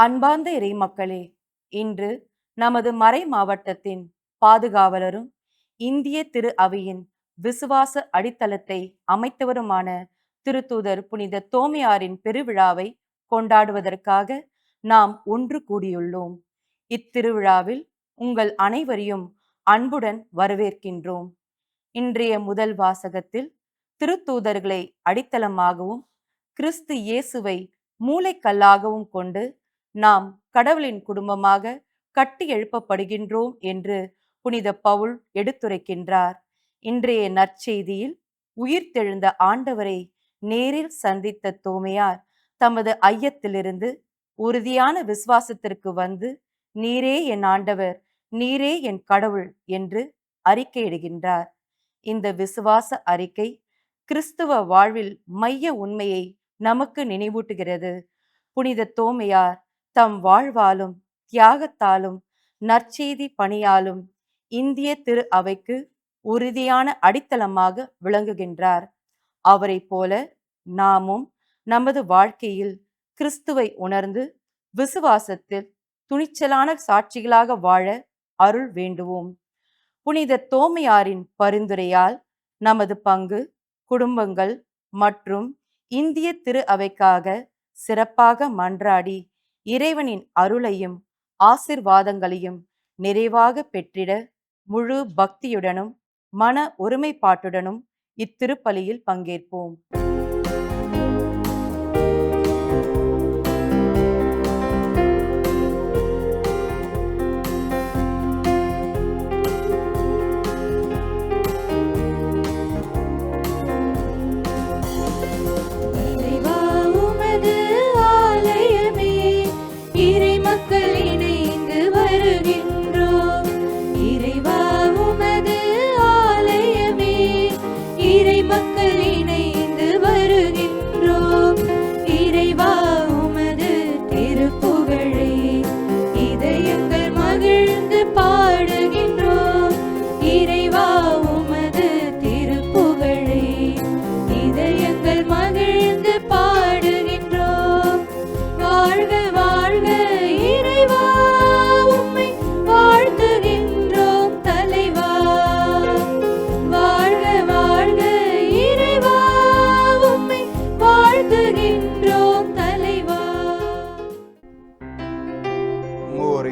அன்பார்ந்த இறைமக்களே, இன்று நமது மறை மாவட்டத்தின் பாதுகாவலரும் இந்திய திரு அவையின் விசுவாச அடித்தளத்தை அமைத்தவருமான திருத்தூதர் புனித தோமையாரின் பெருவிழாவை கொண்டாடுவதற்காக நாம் ஒன்று கூடியுள்ளோம். இத்திருவிழாவில் உங்கள் அனைவரையும் அன்புடன் வரவேற்கின்றோம். இன்றைய முதல் வாசகத்தில் திருத்தூதர்களை அடித்தளமாகவும் கிறிஸ்து இயேசுவை மூளைக்கல்லாகவும் கொண்டு நாம் கடவுளின் குடும்பமாக கட்டி எழுப்பப்படுகின்றோம் என்று புனித பவுல் எடுத்துரைக்கின்றார். இன்றைய நற்செய்தியில் உயிர்த்தெழுந்த ஆண்டவரை நேரில் சந்தித்த தோமையார் தமது ஐயத்திலிருந்து உறுதியான விசுவாசத்திற்கு வந்து, நீரே என் ஆண்டவர், நீரே என் கடவுள் என்று அறிக்கையிடுகின்றார். இந்த விசுவாச அறிக்கை கிறிஸ்துவ வாழ்வில் மைய உண்மையை நமக்கு நினைவூட்டுகிறது. புனித தோமையார் தம் வாழ்வாலும் தியாகத்தாலும் நற்செய்தி பணியாலும் இந்திய திரு அவைக்கு உறுதியான அடித்தளமாக விளங்குகின்றார். அவரை போல நாமும் நமது வாழ்க்கையில் கிறிஸ்துவை உணர்ந்து விசுவாசத்தில் துணிச்சலான சாட்சிகளாக வாழ அருள் வேண்டுவோம். புனித தோமையாரின் பரிந்துரையால் நமது பங்கு, குடும்பங்கள் மற்றும் இந்திய திரு அவைக்காக சிறப்பாக மன்றாடி இறைவனின் அருளையும் ஆசிர்வாதங்களையும் நிறைவாக பெற்றிட முழு பக்தியுடனும் மன ஒருமைப்பாட்டுடனும் இத்திருப்பலியில் பங்கேற்போம்.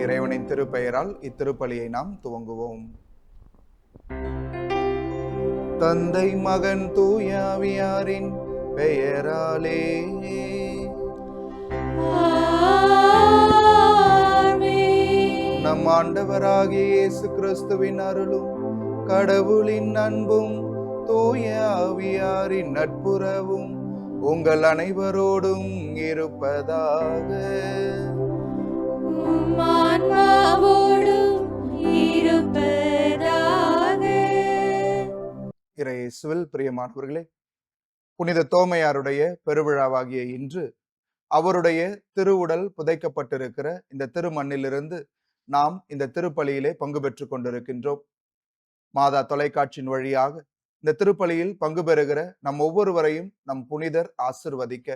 இறைவனின் திருப்பெயரால் இத்திருப்பலியை நாம் துவங்குவோம். தந்தை, மகன், தூய ஆவியாரின் பெயராலே. நம் ஆண்டவராகிய இயேசு கிறிஸ்துவின் அருளும் கடவுளின் அன்பும் தூய ஆவியாரின் நட்புறவும் உங்கள் அனைவரோடும் இருப்பதாக. இயேசுவில் பிரியமானவர்களே, புனித தோமையாருடைய பெருவிழாவாகிய இன்று அவருடைய திருவுடல் புதைக்கப்பட்டிருக்கிற இந்த திருமண்ணிலிருந்து நாம் இந்த திருப்பலியிலே பங்கு பெற்றுக் கொண்டிருக்கின்றோம். மாதா தொலைக்காட்சியின் வழியாக இந்த திருப்பலியில் பங்கு பெறுகிற நம் ஒவ்வொருவரையும் நம் புனிதர் ஆசிர்வதிக்க,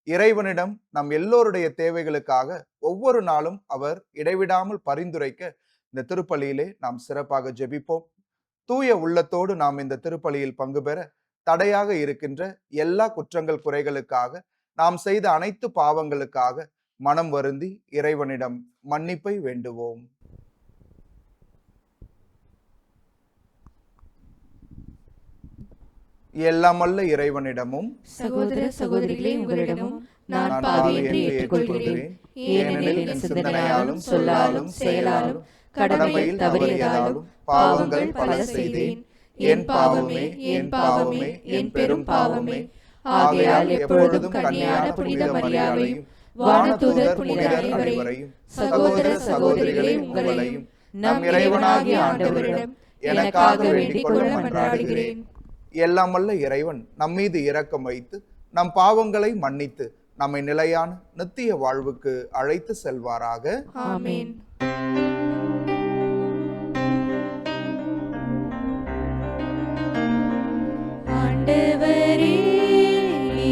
இறைவனிடம் நம் எல்லோருடைய தேவைகளுக்காக ஒவ்வொரு நாளும் அவர் இடைவிடாமல் பரிந்துரைக்க இந்த திருப்பலியிலே நாம் சிறப்பாக ஜெபிப்போம். தூய உள்ளத்தோடு நாம் இந்த திருப்பலியில் பங்கு பெற தடையாக இருக்கின்ற எல்லா குற்றங்கள் குறைகளுக்காக, நாம் செய்த அனைத்து பாவங்களுக்காக மனம் வருந்தி இறைவனிடம் மன்னிப்பை வேண்டுவோம். எல்லாமல்ல இறைவனிடமும் சகோதர சகோதரிகளே உங்களிடமும் நான் பாவி என்று ஏற்றுக்கொள்கிறேன். ஏனெனில் என் சிந்தனையாலும் சொல்லாலும் செயலாலும் கடமையில் தவறியதாலும் பாவங்கள் பல செய்தேன். என் பாவமே, என் பாவமே, என் பெரும் பாவமே. ஆகையால் எப்பொழுதும் கன்னியான புனித மரியாதையும் வானதூதர் புனிதர் அனைவரையும் சகோதர சகோதரிகளே உங்களையும் நம் இறைவனாகிய ஆண்டவரிடம் எனக்காக வேண்டிக் கொள்ள மன்றாடுகிறேன். எல்லாமல்ல இறைவன் நம்மீது இரக்கம் வைத்து நம் பாவங்களை மன்னித்து நம்மை நிலையான நித்திய வாழ்வுக்கு அழைத்து செல்வாராக. ஆமென். ஆண்டவரே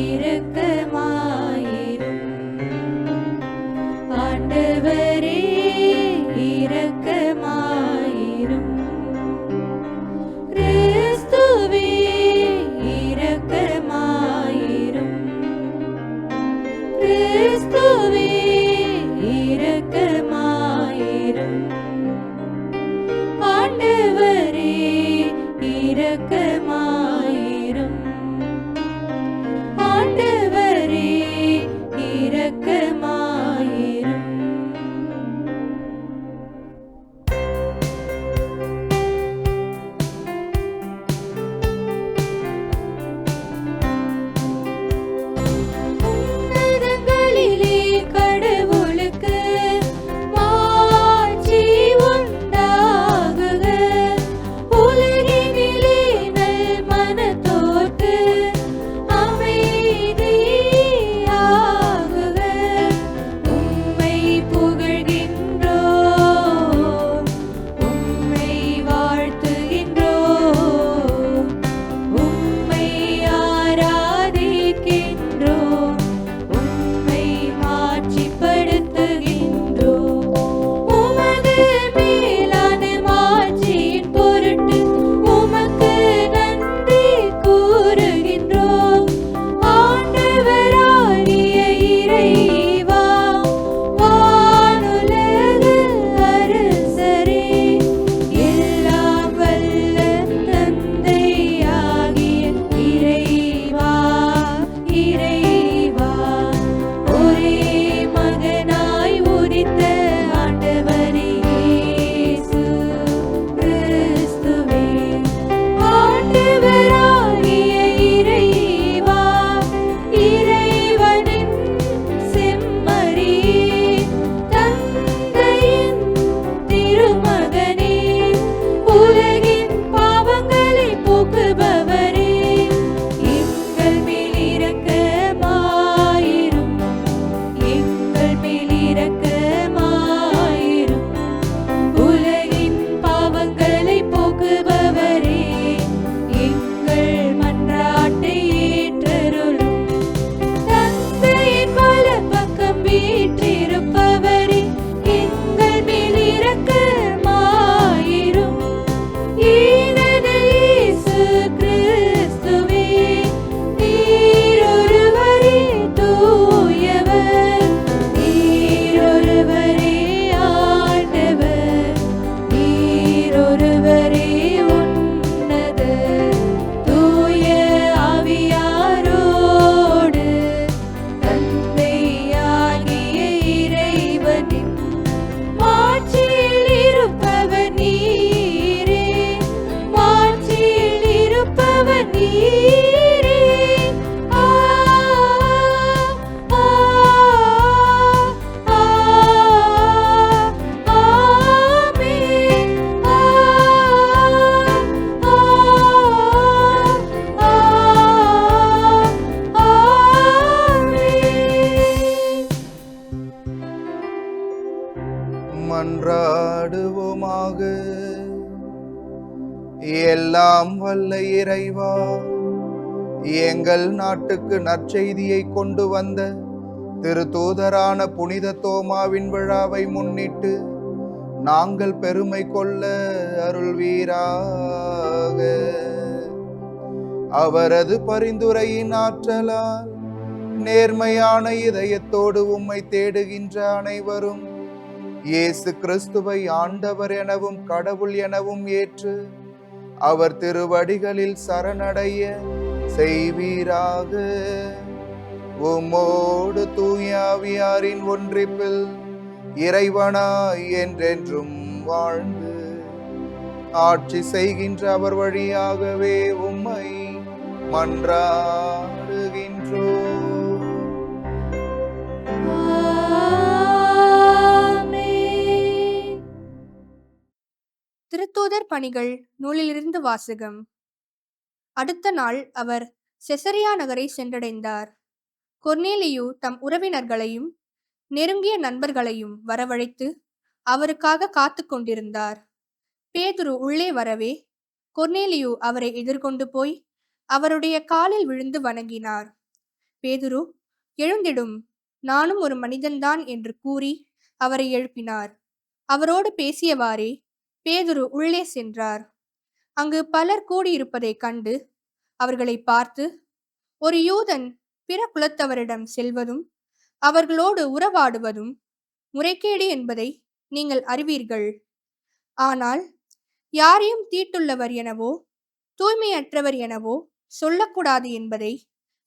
இரக்கமாயிரும். மன்றாடுவோமாக. எல்லாம் வல்ல இறைவா, எங்கள் நாட்டுக்கு நற்செய்தியை கொண்டு வந்த திருத்தூதரான புனித தோமாவின் விழாவை முன்னிட்டு நாங்கள் பெருமை கொள்ள அருள்வீராக. அவரது பரிந்துரையின் ஆற்றலால் நேர்மையான இதயத்தோடு உம்மை தேடுகின்ற அனைவரும் இயேசு கிறிஸ்துவை ஆண்டவர் எனவும் கடவுள் எனவும் ஏற்று அவர் திருவடிகளில் சரணடைய செய்வீராக. உம்மோடு தூய ஆவியாரின் ஒன்றிப்பில் இறைவனாய் என்றென்றும் வாழ்ந்து ஆட்சி செய்கின்ற அவர் வழியாகவே உம்மை மன்றாடுகின்றோம். திருத்தூதர் பணிகள் நூலிலிருந்து வாசகம். அடுத்த நாள் அவர் செசரியா நகரை சென்றடைந்தார். கொர்நேலியு தம் உறவினர்களையும் நெருங்கிய நண்பர்களையும் வரவழைத்து அவருக்காக காத்து கொண்டிருந்தார். பேதுரு உள்ளே வரவே கொர்நேலியு அவரை எதிர்கொண்டு போய் அவருடைய காலில் விழுந்து வணங்கினார். பேதுரு, எழுந்திடும், நானும் ஒரு மனிதன்தான் என்று கூறி அவரை எழுப்பினார். அவரோடு பேசியவாறே பேதுரு உள்ளே சென்றார். அங்கு பலர் கூடியிருப்பதைக் கண்டு அவர்களை பார்த்து, ஒரு யூதன் பிற குலத்தவரிடம் செல்வதும் அவர்களோடு உறவாடுவதும் முறைகேடு என்பதை நீங்கள் அறிவீர்கள். ஆனால் யாரையும் தீட்டுள்ளவர் எனவோ தூய்மையற்றவர் எனவோ சொல்லக்கூடாது என்பதை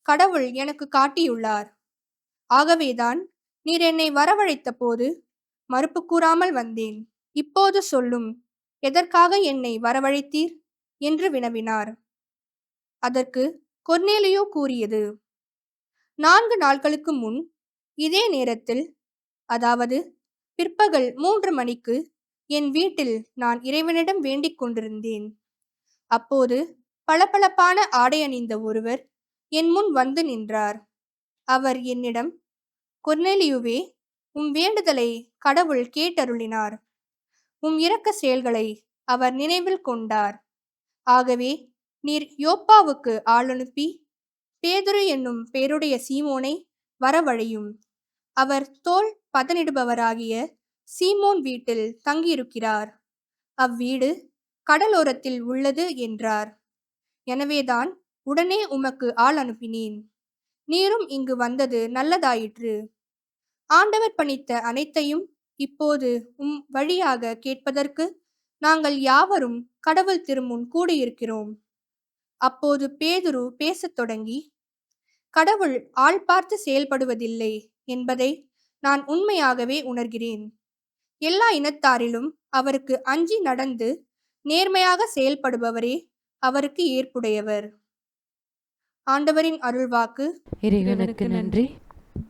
கடவுள் எனக்கு காட்டியுள்ளார். ஆகவேதான் நீர் என்னை வரவழைத்த போது மறுப்பு கூறாமல் வந்தேன். இப்போது சொல்லும், எதற்காக என்னை வரவழைத்தீர் என்று வினவினார். அதற்கு கொர்நேலியு கூறியது, 4 நாட்களுக்கு முன் இதே நேரத்தில், அதாவது பிற்பகல் 3 மணிக்கு என் வீட்டில் நான் இறைவனிடம் வேண்டிக் கொண்டிருந்தேன். அப்போது பளபளப்பான ஆடை அணிந்த ஒருவர் என் முன் வந்து நின்றார். அவர் என்னிடம், கொர்நேலியுவே, உம் வேண்டுதலை கடவுள் கேட்டருளினார். உம் இரக்க செயல்களை அவர் நினைவில் கொண்டார். ஆகவே நீர் யோப்பாவுக்கு ஆள் அனுப்பி பேதுரு என்னும் பேருடைய சீமோனை வரவழையும். அவர் தோல் பதனிடுபவராகிய சீமோன் வீட்டில் தங்கியிருக்கிறார். அவ்வீடு கடலோரத்தில் உள்ளது என்றார். எனவேதான் உடனே உமக்கு ஆள் அனுப்பினேன். நீரும் இங்கு வந்தது நல்லதாயிற்று. ஆண்டவர் பணித்த அனைத்தையும் இப்போது உம் வழியாக கேட்பதற்கு நாங்கள் யாவரும் கடவுள் திருமுன் கூடியிருக்கிறோம். அப்போது பேதுரு பேசத் தொடங்கி, கடவுள் ஆள் பார்த்து செயல்படுவதில்லை என்பதை நான் உண்மையாகவே உணர்கிறேன். எல்லா இனத்தாரிலும் அவருக்கு அஞ்சி நடந்து நேர்மையாக செயல்படுபவரே அவருக்கு ஏற்புடையவர். ஆண்டவரின் அருள்வாக்கு. இறைவனுக்கு நன்றி.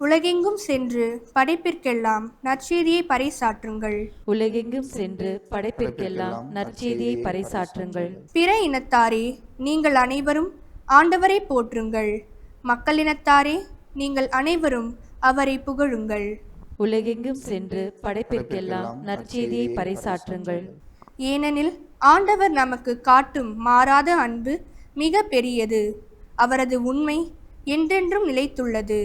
உலகெங்கும் சென்று படைப்பிற்கெல்லாம் நற்செய்தியை பறைசாற்றுங்கள். உலகெங்கும் சென்று படைப்பிற்கெல்லாம் நற்செய்தியை பறைசாற்றுங்கள். பிற இனத்தாரே, நீங்கள் அனைவரும் ஆண்டவரை போற்றுங்கள். மக்களினத்தாரே, நீங்கள் அனைவரும் அவரை புகழுங்கள். உலகெங்கும் சென்று படைப்பிற்கெல்லாம் நற்செய்தியை பறைசாற்றுங்கள். ஏனெனில் ஆண்டவர் நமக்கு காட்டும் மாறாத அன்பு மிக பெரியது. அவரது உண்மை என்றென்றும் நிலைத்துள்ளது.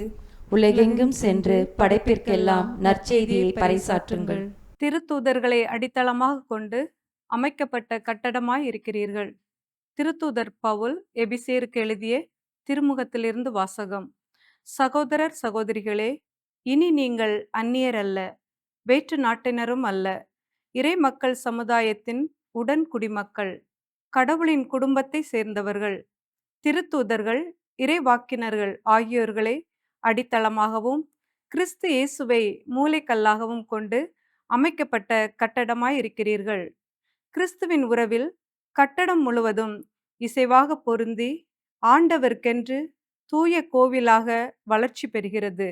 உலகெங்கும் சென்று படைப்பிற்கெல்லாம் நற்செய்தியை பறைசாற்றுங்கள். திருத்தூதர்களை அடித்தளமாக கொண்டு அமைக்கப்பட்ட கட்டடமாய் இருக்கிறீர்கள். திருத்தூதர் பவுல் எபிசேருக்கு எழுதிய திருமுகத்திலிருந்து வாசகம். சகோதரர் சகோதரிகளே, இனி நீங்கள் அந்நியர் அல்ல, வேற்று நாட்டினரும் அல்ல, இறை மக்கள் சமுதாயத்தின் உடன் குடிமக்கள், கடவுளின் குடும்பத்தை சேர்ந்தவர்கள். திருத்தூதர்கள், இறைவாக்கினர்கள் ஆகியோர்களை அடித்தளமாகவும் கிறிஸ்து இயேசுவை மூலைக்கல்லாகவும் கொண்டு அமைக்கப்பட்ட கட்டடமாய் இருக்கிறீர்கள். கிறிஸ்துவின் உறவில் கட்டடம் முழுவதும் இசைவாக பொருந்தி ஆண்டவர்க்கென்று தூய கோவிலாக வளர்ச்சி பெறுகிறது.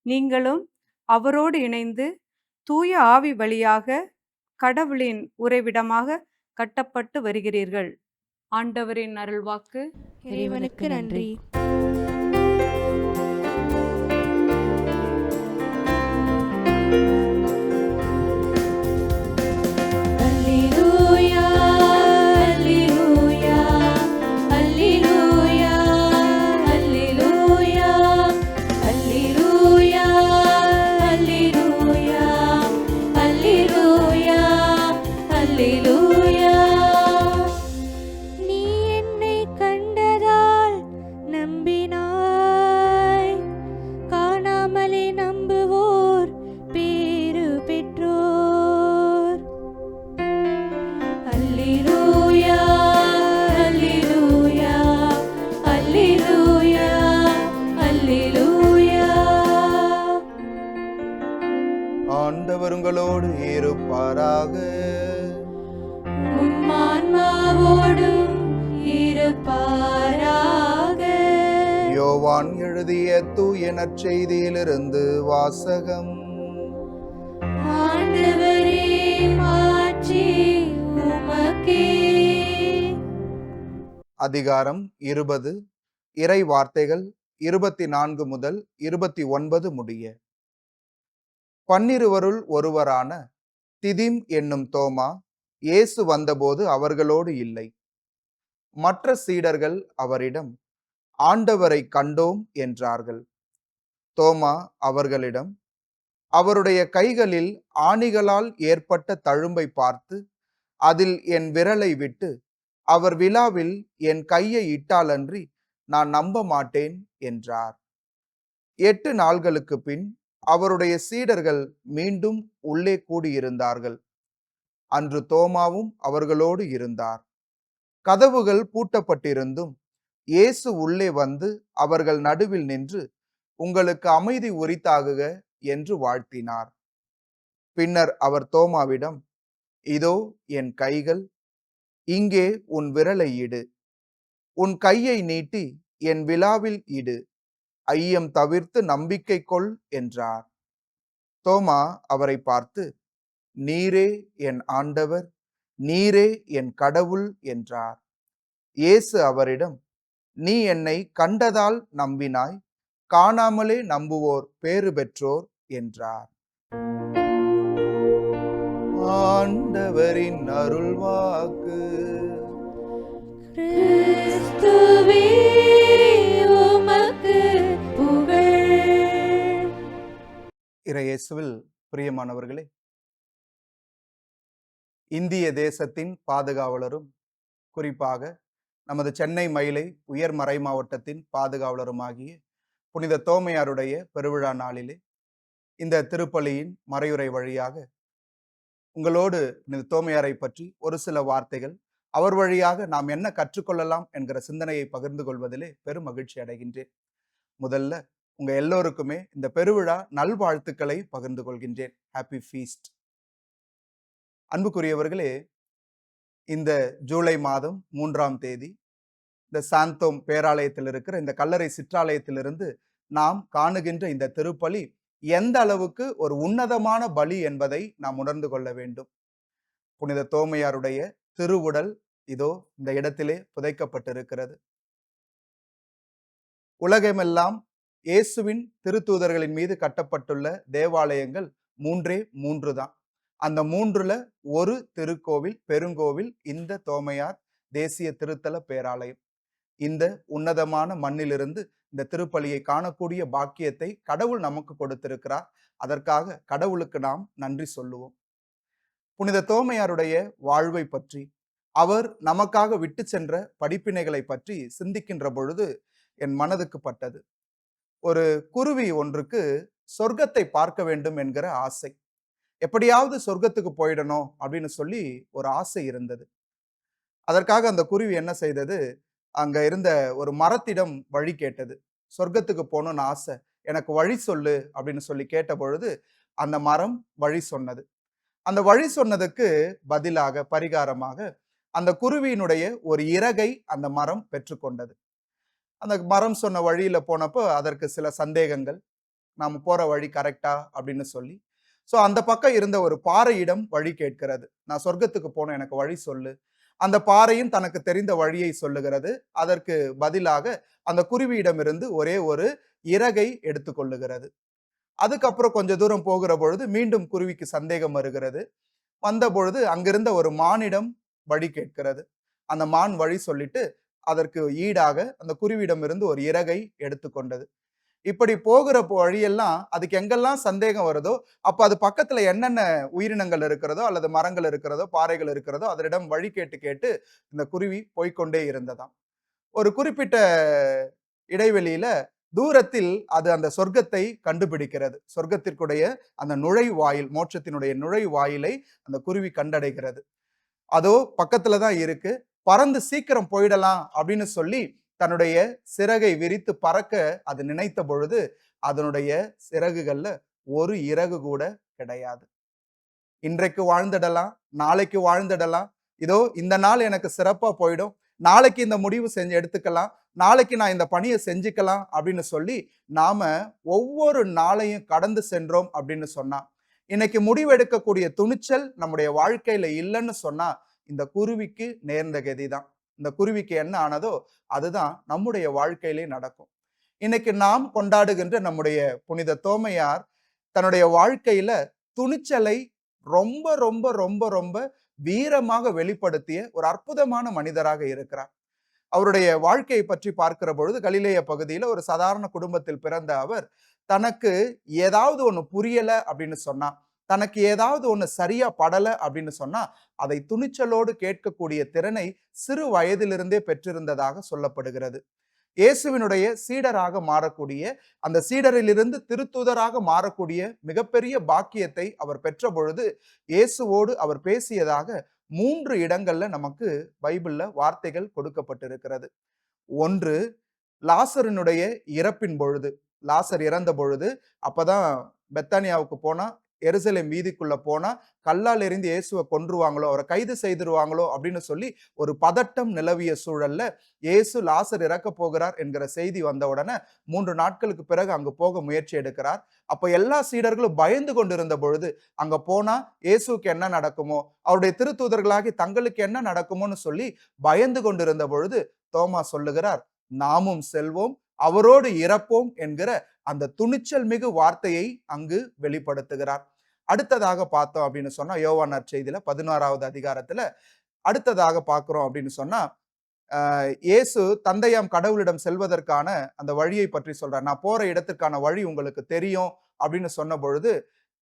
நீங்களும் அவரோடு இணைந்து தூய ஆவி வழியாக கடவுளின் உறைவிடமாக கட்டப்பட்டு வருகிறீர்கள். ஆண்டவரின் அருள்வாக்கு. இறைவனுக்கு நன்றி. உம்மான்மாவோடும் இருப்பாராக. யோவான் எழுதிய தூய நற்செய்தியிலிருந்து வாசகம். ஆண்டவரே, மாட்சி உமக்கே. அதிகாரம் 20, இறை வார்த்தைகள் 24 முதல் 29 முடிய. 12 ஒருவரான திதிம் என்னும் தோமா இயேசு வந்தபோது அவர்களோடு இல்லை. மற்ற சீடர்கள் அவரிடம், ஆண்டவரை கண்டோம் என்றார்கள். தோமா அவர்களிடம், அவருடைய கைகளில் ஆணிகளால் ஏற்பட்ட தழும்பை பார்த்து அதில் என் விரலை விட்டு அவர் விலாவில் என் கையை இட்டாலன்றி நான் நம்ப மாட்டேன் என்றார். 8 நாள்களுக்கு பின் அவருடைய சீடர்கள் மீண்டும் உள்ளே கூடியிருந்தார்கள். அன்று தோமாவும் அவர்களோடு இருந்தார். கதவுகள் பூட்டப்பட்டிருந்தும் இயேசு உள்ளே வந்து அவர்கள் நடுவில் நின்று, உங்களுக்கு அமைதி உரித்தாகுக என்று வாழ்த்தினார். பின்னர் அவர் தோமாவிடம், இதோ என் கைகள், இங்கே உன் விரலை இடு, உன் கையை நீட்டி என் விலாவில் இடு, ஐயம் தவிர்த்து நம்பிக்கை கொள் என்றார். தோமா அவரை பார்த்து, நீரே என் ஆண்டவர், நீரே என் கடவுள் என்றார். இயேசு அவரிடம், நீ என்னை கண்டதால் நம்பினாய், காணாமலே நம்புவோர் பேறு பெற்றோர் என்றார். ஆண்டவரின் அருள்வாக்கு. கிறிஸ்துவே, உமக்கு புகழ். இறையேசுவில் பிரியமானவர்களே, இந்திய தேசத்தின் பாதுகாவலரும் குறிப்பாக நமது சென்னை மயிலை உயர் மறை மாவட்டத்தின் பாதுகாவலருமாகிய புனித தோமையாருடைய பெருவிழா நாளிலே இந்த திருப்பலியின் மறையுரை வழியாக உங்களோடு புனித தோமையாரை பற்றி ஒரு சில வார்த்தைகள், அவர் வழியாக நாம் என்ன கற்றுக்கொள்ளலாம் என்கிற சிந்தனையை பகிர்ந்து கொள்வதிலே பெரும் மகிழ்ச்சி அடைகின்றேன். முதல்ல உங்க எல்லோருக்குமே இந்த பெருவிழா நல்வாழ்த்துக்களை பகிர்ந்து கொள்கின்றேன். Happy feast. அன்புக்குரியவர்களே, இந்த ஜூலை மாதம் 3ஆம் தேதி இந்த சாந்தோம் பேராலயத்தில் இருக்கிற இந்த கல்லறை சிற்றாலயத்திலிருந்து நாம் காணுகின்ற இந்த திருப்பலி எந்த அளவுக்கு ஒரு உன்னதமான பலி என்பதை நாம் உணர்ந்து கொள்ள வேண்டும். புனித தோமையாருடைய திருவுடல் இதோ இந்த இடத்திலே புதைக்கப்பட்டிருக்கிறது. உலகமெல்லாம் இயேசுவின் திருத்தூதர்களின் மீது கட்டப்பட்டுள்ள தேவாலயங்கள் 3 தான். அந்த 3ல ஒரு திருக்கோவில், பெருங்கோவில் இந்த தோமையார் தேசிய திருத்தல பேராலயம். இந்த உன்னதமான மண்ணிலிருந்து இந்த திருப்பலியை காணக்கூடிய பாக்கியத்தை கடவுள் நமக்கு கொடுத்திருக்கிறார். அதற்காக கடவுளுக்கு நாம் நன்றி சொல்லுவோம். புனித தோமையாருடைய வாழ்வை பற்றி, அவர் நமக்காக விட்டு சென்ற படிப்பினைகளை பற்றி சிந்திக்கின்ற பொழுது என் மனதுக்கு பட்டது. ஒரு குருவி ஒன்றுக்கு சொர்க்கத்தை பார்க்க வேண்டும் என்கிற ஆசை. எப்படியாவது சொர்க்கத்துக்கு போயிடணும் அப்படின்னு சொல்லி ஒரு ஆசை இருந்தது. அதற்காக அந்த குருவி என்ன செய்தது, அங்க இருந்த ஒரு மரத்திடம் வழி கேட்டது. சொர்க்கத்துக்கு போகணும்னு ஆசை, எனக்கு வழி சொல்லு அப்படின்னு சொல்லி கேட்ட பொழுது அந்த மரம் வழி சொன்னது. அந்த வழி சொன்னதுக்கு பதிலாக, பரிகாரமாக அந்த குருவியினுடைய ஒரு இறகை அந்த மரம் பெற்றுக்கொண்டது. அந்த மரம் சொன்ன வழியில போனப்போ அதற்கு சில சந்தேகங்கள், நாம போற வழி கரெக்டா அப்படின்னு சொல்லி. ஸோ அந்த பக்கம் இருந்த ஒரு பாறையிடம் வழி கேட்கிறது. நான் சொர்க்கத்துக்கு போனேன், எனக்கு வழி சொல்லு. அந்த பாறையும் தனக்கு தெரிந்த வழியை சொல்லுகிறது. அதற்கு பதிலாக அந்த குருவியிடமிருந்து ஒரே ஒரு இறகை எடுத்துக்கொள்ளுகிறது. அதுக்கப்புறம் கொஞ்ச தூரம் போகிற பொழுது மீண்டும் குருவிக்கு சந்தேகம் வருகிறது. வந்த பொழுது அங்கிருந்த ஒரு மானிடம் வழி கேட்கிறது. அந்த மான் வழி சொல்லிட்டு அதற்கு ஈடாக அந்த குருவியிடமிருந்து ஒரு இறகை எடுத்துக்கொண்டது. இப்படி போகிற வழியெல்லாம் அதுக்கு எங்கெல்லாம் சந்தேகம் வருதோ அப்ப அது பக்கத்துல என்னென்ன உயிரினங்கள் இருக்கிறதோ அல்லது மரங்கள் இருக்கிறதோ பாறைகள் இருக்கிறதோ அதனிடம் வழி கேட்டு கேட்டு இந்த குருவி போய்கொண்டே இருந்ததாம். ஒரு குறிப்பிட்ட இடைவெளியில தூரத்தில் அது அந்த சொர்க்கத்தை கண்டுபிடிக்கிறது. சொர்க்கத்திற்குடைய அந்த நுழைவாயில், மோட்சத்தினுடைய நுழைவாயிலை அந்த குருவி கண்டடைகிறது. அதோ பக்கத்துல தான் இருக்கு. பறந்து சீக்கிரம் போயிடலாம் அப்படின்னு சொல்லி தன்னுடைய சிறகை விரித்து பறக்க அது நினைத்த பொழுது அதனுடைய சிறகுகள்ல ஒரு இறகு கூட கிடையாது. இன்றைக்கு வாழ்ந்துடலாம், நாளைக்கு வாழ்ந்துடலாம், இதோ இந்த நாள் எனக்கு சிறப்பா போயிடும், நாளைக்கு இந்த முடிவு செஞ்சு எடுத்துக்கலாம், நாளைக்கு நான் இந்த பணியை செஞ்சுக்கலாம் அப்படின்னு சொல்லி நாம ஒவ்வொரு நாளையும் கடந்து சென்றோம் அப்படின்னு சொன்னா, இன்னைக்கு முடிவெடுக்கக்கூடிய துணிச்சல் நம்முடைய வாழ்க்கையில இல்லைன்னு சொன்னா, இந்த குருவிக்கு நேர்ந்த கதிதான். இந்த குருவிக்கு என்ன ஆனதோ அதுதான் நம்முடைய வாழ்க்கையிலே நடக்கும். இன்னைக்கு நாம் கொண்டாடுகின்ற நம்முடைய புனித தோமையார் தன்னுடைய வாழ்க்கையில துணிச்சலை ரொம்ப ரொம்ப ரொம்ப ரொம்ப வீரமாக வெளிப்படுத்திய ஒரு அற்புதமான மனிதராக இருக்கிறார். அவருடைய வாழ்க்கையை பற்றி பார்க்கிற பொழுது கலிலேய பகுதியில ஒரு சாதாரண குடும்பத்தில் பிறந்த அவர் தனக்கு ஏதாவது ஒண்ணு புரியல அப்படின்னு சொன்னா, தனக்கு ஏதாவது ஒண்ணு சரியா படல அப்படின்னு சொன்னா, அதை துணிச்சலோடு கேட்கக்கூடிய திறனை சிறு வயதிலிருந்தே பெற்றிருந்ததாக சொல்லப்படுகிறது. இயேசுவினுடைய சீடராக மாறக்கூடிய, அந்த சீடரிலிருந்து திருத்தூதராக மாறக்கூடிய மிகப்பெரிய பாக்கியத்தை அவர் பெற்ற பொழுது இயேசுவோடு அவர் பேசியதாக 3 இடங்கள்ல நமக்கு பைபிள்ல வார்த்தைகள் கொடுக்கப்பட்டிருக்கிறது. ஒன்று, லாசரினுடைய இறப்பின் பொழுது, லாசர் இறந்த பொழுது, அப்பதான் பெத்தானியாவுக்கு போனா, எருசலேம் வீதிக்குள்ள போனா கல்லால் எறிந்து இயேசுவை கொன்றுவாங்களோ, அவரை கைது செய்திருவாங்களோ அப்படின்னு சொல்லி ஒரு பதட்டம் நிலவிய சூழல்ல இயேசு லாசர் இறக்க போகிறார் என்கிற செய்தி வந்த உடனே 3 நாட்களுக்கு பிறகு அங்கு போக முயற்சி எடுக்கிறார். அப்ப எல்லா சீடர்களும் பயந்து கொண்டிருந்த பொழுது, அங்க போனா இயேசுக்கு என்ன நடக்குமோ, அவருடைய திருத்தூதர்களாகி தங்களுக்கு என்ன நடக்குமோன்னு சொல்லி பயந்து கொண்டிருந்த பொழுது தோமா சொல்லுகிறார், நாமும் செல்வோம், அவரோடு இறப்போம் என்கிற அந்த துணிச்சல் மிகு வார்த்தையை அங்கு வெளிப்படுத்துகிறார். அடுத்ததாக பார்த்தோம் அப்படின்னு சொன்னா, யோவான் நற்செய்தியில 16வது அதிகாரத்துல அடுத்ததாக பார்க்கிறோம் அப்படின்னு சொன்னா, இயேசு தந்தையாம் கடவுளிடம் செல்வதற்கான அந்த வழியை பற்றி சொல்றார். நான் போற இடத்துக்கான வழி உங்களுக்கு தெரியும் அப்படின்னு சொன்ன பொழுது,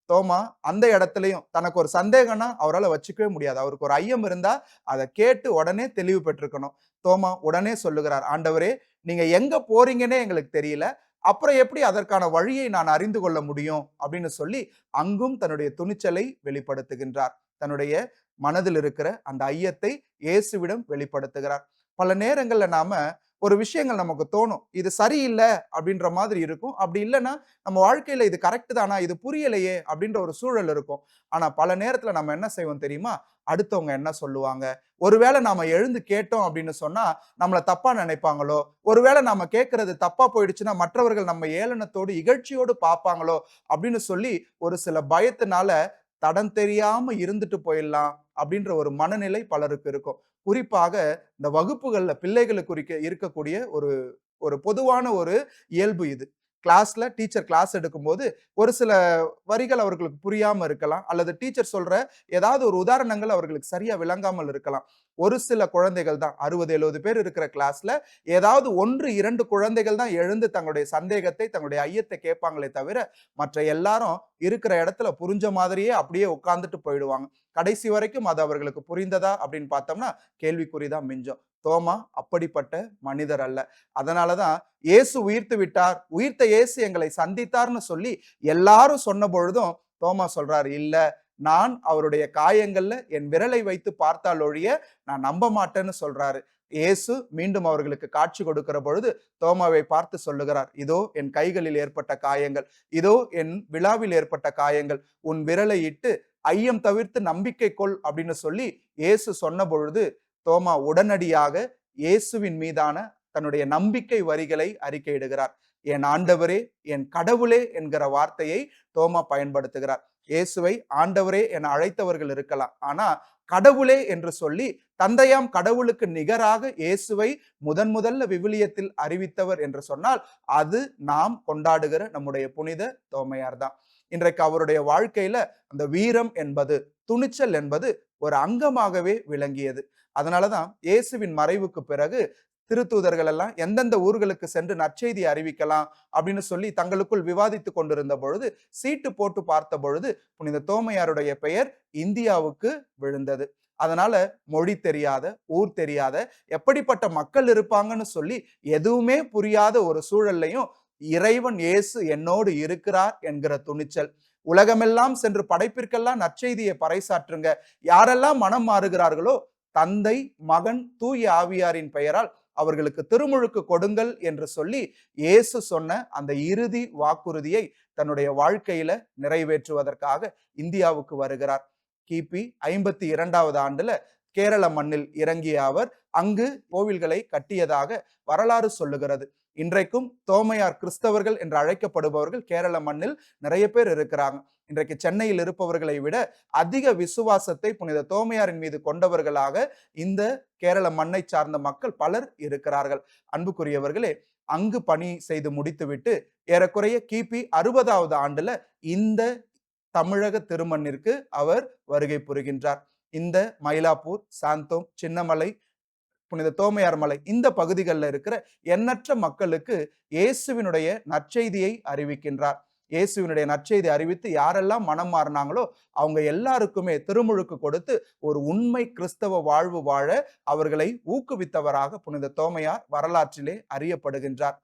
தோமா அந்த இடத்துலயும் தனக்கு ஒரு சந்தேகம்னா அவரால் வச்சுக்கவே முடியாது. அவருக்கு ஒரு ஐயம் இருந்தா அதை கேட்டு உடனே தெளிவு பெற்றிருக்கணும். தோமா உடனே சொல்லுகிறார், ஆண்டவரே, நீங்க எங்க போறீங்கன்னே எங்களுக்கு தெரியல, அப்புறம் எப்படி அதற்கான வழியை நான் அறிந்து கொள்ள முடியும் அப்படின்னு சொல்லி அங்கும் தன்னுடைய துணிச்சலை வெளிப்படுத்துகின்றார். தன்னுடைய மனதில் இருக்கிற அந்த ஐயத்தை இயேசுவிடம் வெளிப்படுத்துகிறார். பல நேரங்கள்ல நாம ஒரு விஷயங்கள் நமக்கு தோணும், இது சரியில்லை அப்படின்ற மாதிரி இருக்கும். அப்படி இல்லைன்னா நம்ம வாழ்க்கையில இது கரெக்ட் தானா, இது புரியலையே அப்படின்ற ஒரு சூழல் இருக்கும். ஆனா பல நேரத்துல நம்ம என்ன செய்வோம் தெரியுமா, அடுத்தவங்க என்ன சொல்லுவாங்க, ஒருவேளை நாம எழுந்து கேட்டோம் அப்படின்னு சொன்னா நம்மளை தப்பா நினைப்பாங்களோ, ஒருவேளை நாம கேட்கறது தப்பா போயிடுச்சுன்னா மற்றவர்கள் நம்ம ஏளனத்தோடு இகழ்ச்சியோடு பார்ப்பாங்களோ அப்படின்னு சொல்லி ஒரு சில பயத்தினால தடம் தெரியாம இருந்துட்டு போயிடலாம் அப்படின்ற ஒரு மனநிலை பலருக்கு இருக்கும். குறிப்பாக இந்த வகுப்புகள்ல பிள்ளைகளுக்கு இருக்கக்கூடிய ஒரு ஒரு பொதுவான ஒரு இயல்பு இது. கிளாஸ்ல டீச்சர் கிளாஸ் எடுக்கும்போது ஒரு சில வரிகள் அவர்களுக்கு புரியாம இருக்கலாம், அல்லது டீச்சர் சொல்ற ஏதாவது ஒரு உதாரணங்கள் அவர்களுக்கு சரியா விளங்காமல் இருக்கலாம். ஒரு சில குழந்தைகள் தான், 60-70 பேர் இருக்கிற கிளாஸ்ல ஏதாவது 1-2 குழந்தைகள் தான் எழுந்து தங்களுடைய சந்தேகத்தை, தங்களுடைய ஐயத்தை கேட்பாங்களே தவிர மற்ற எல்லாரும் இருக்கிற இடத்துல புரிஞ்ச மாதிரியே அப்படியே உட்கார்ந்துட்டு போயிடுவாங்க. கடைசி வரைக்கும் அது அவர்களுக்கு புரிந்ததா அப்படின்னு பார்த்தோம்னா கேள்விக்குறிதான் மிஞ்சும். தோமா அப்படிப்பட்ட மனிதர் அல்ல. அதனாலதான் இயேசு உயிர்த்து விட்டார், உயிர்த்த இயேசு எங்களை சந்தித்தார்னு சொல்லி எல்லாரும் சொன்ன பொழுதும் தோமா சொல்றாரு, இல்ல, நான் அவருடைய காயங்கள்ல என் விரலை வைத்து பார்த்தால் ஒழிய நான் நம்ப மாட்டேன்னு சொல்றாரு. இயேசு மீண்டும் அவர்களுக்கு காட்சி கொடுக்கிற பொழுது தோமாவை பார்த்து சொல்லுகிறார், இதோ என் கைகளில் ஏற்பட்ட காயங்கள், இதோ என் விழாவில் ஏற்பட்ட காயங்கள், உன் விரலை இட்டு ஐயம் தவிர்த்து நம்பிக்கை கொள் அப்படின்னு சொல்லி இயேசு சொன்ன பொழுது தோமா உடனடியாக இயேசுவின் மீதான தன்னுடைய நம்பிக்கை வரிகளை அறிக்கையிடுகிறார். என் ஆண்டவரே, என் கடவுளே என்கிற வார்த்தையை தோமா பயன்படுத்துகிறார். இயேசுவை ஆண்டவரே என அழைத்தவர்கள் இருக்கலாம், ஆனா கடவுளே என்று சொல்லி தந்தையாம் கடவுளுக்கு நிகராக இயேசுவை முதல்ல விவிலியத்தில் அறிவித்தவர் என்று சொன்னால் அது நாம் கொண்டாடுகிற நம்முடைய புனித தோமையார் தான். இன்றைக்கு அவருடைய வாழ்க்கையில அந்த வீரம் என்பது, துணிச்சல் என்பது ஒரு அங்கமாகவே விளங்கியது. அதனாலதான் இயேசுவின் மறைவுக்கு பிறகு திருத்தூதர்கள் எல்லாம் எந்தெந்த ஊர்களுக்கு சென்று நற்செய்தி அறிவிக்கலாம் அப்படின்னு சொல்லி தங்களுக்குள் விவாதித்து கொண்டிருந்த பொழுது சீட்டு போட்டு பார்த்த பொழுது புனித தோமையாருடைய பெயர் இந்தியாவுக்கு விழுந்தது. அதனால மொழி தெரியாத, ஊர் தெரியாத, எப்படிப்பட்ட மக்கள் இருப்பாங்கன்னு சொல்லி எதுவுமே புரியாத ஒரு சூழல்லையும் இறைவன் இயேசு என்னோடு இருக்கிறார் என்கிற துணிச்சல், உலகமெல்லாம் சென்று படைப்பிற்கெல்லாம் நற்செய்தியை பறைசாற்றுங்க, யாரெல்லாம் மனம் மாறுகிறார்களோ தந்தை, மகன், தூய ஆவியாரின் பெயரால் அவர்களுக்கு திருமுழுக்கு கொடுங்கள் என்று சொல்லி இயேசு சொன்ன அந்த இறுதி வாக்குறுதியை தன்னுடைய வாழ்க்கையில நிறைவேற்றுவதற்காக இந்தியாவுக்கு வருகிறார். கிபி 52வது ஆண்டுல கேரள மண்ணில் இறங்கிய அவர் அங்கு கோவில்களை கட்டியதாக வரலாறு சொல்லுகிறது. இன்றைக்கும் தோமையார் கிறிஸ்தவர்கள் என்று அழைக்கப்படுபவர்கள் கேரள மண்ணில் நிறைய பேர் இருக்கிறாங்க. இன்றைக்கு சென்னையில் இருப்பவர்களை விட அதிக விசுவாசத்தை புனித தோமையாரின் மீது கொண்டவர்களாக இந்த கேரள மண்ணை சார்ந்த மக்கள் பலர் இருக்கிறார்கள். அன்புக்குரியவர்களே, அங்கு பணி செய்து முடித்துவிட்டு ஏறக்குறைய கிபி 60வது ஆண்டுல இந்த தமிழக திருமண்ணிற்கு அவர் வருகை புரிகின்றார். இந்த மயிலாப்பூர், சாந்தோம், சின்னமலை, புனித தோமையார் மலை இந்த பகுதிகளில் இருக்கிற எண்ணற்ற மக்களுக்கு இயேசுவினுடைய நற்செய்தியை அறிவிக்கின்றார். இயேசுவினுடைய நற்செய்தி அறிவித்து யாரெல்லாம் மனம் மாறினாங்களோ அவங்க எல்லாருக்குமே திருமுழுக்கு கொடுத்து ஒரு உண்மை கிறிஸ்தவ வாழ்வு வாழ அவர்களை ஊக்குவித்தவராக புனித தோமையார் வரலாற்றிலே அறியப்படுகின்றார்.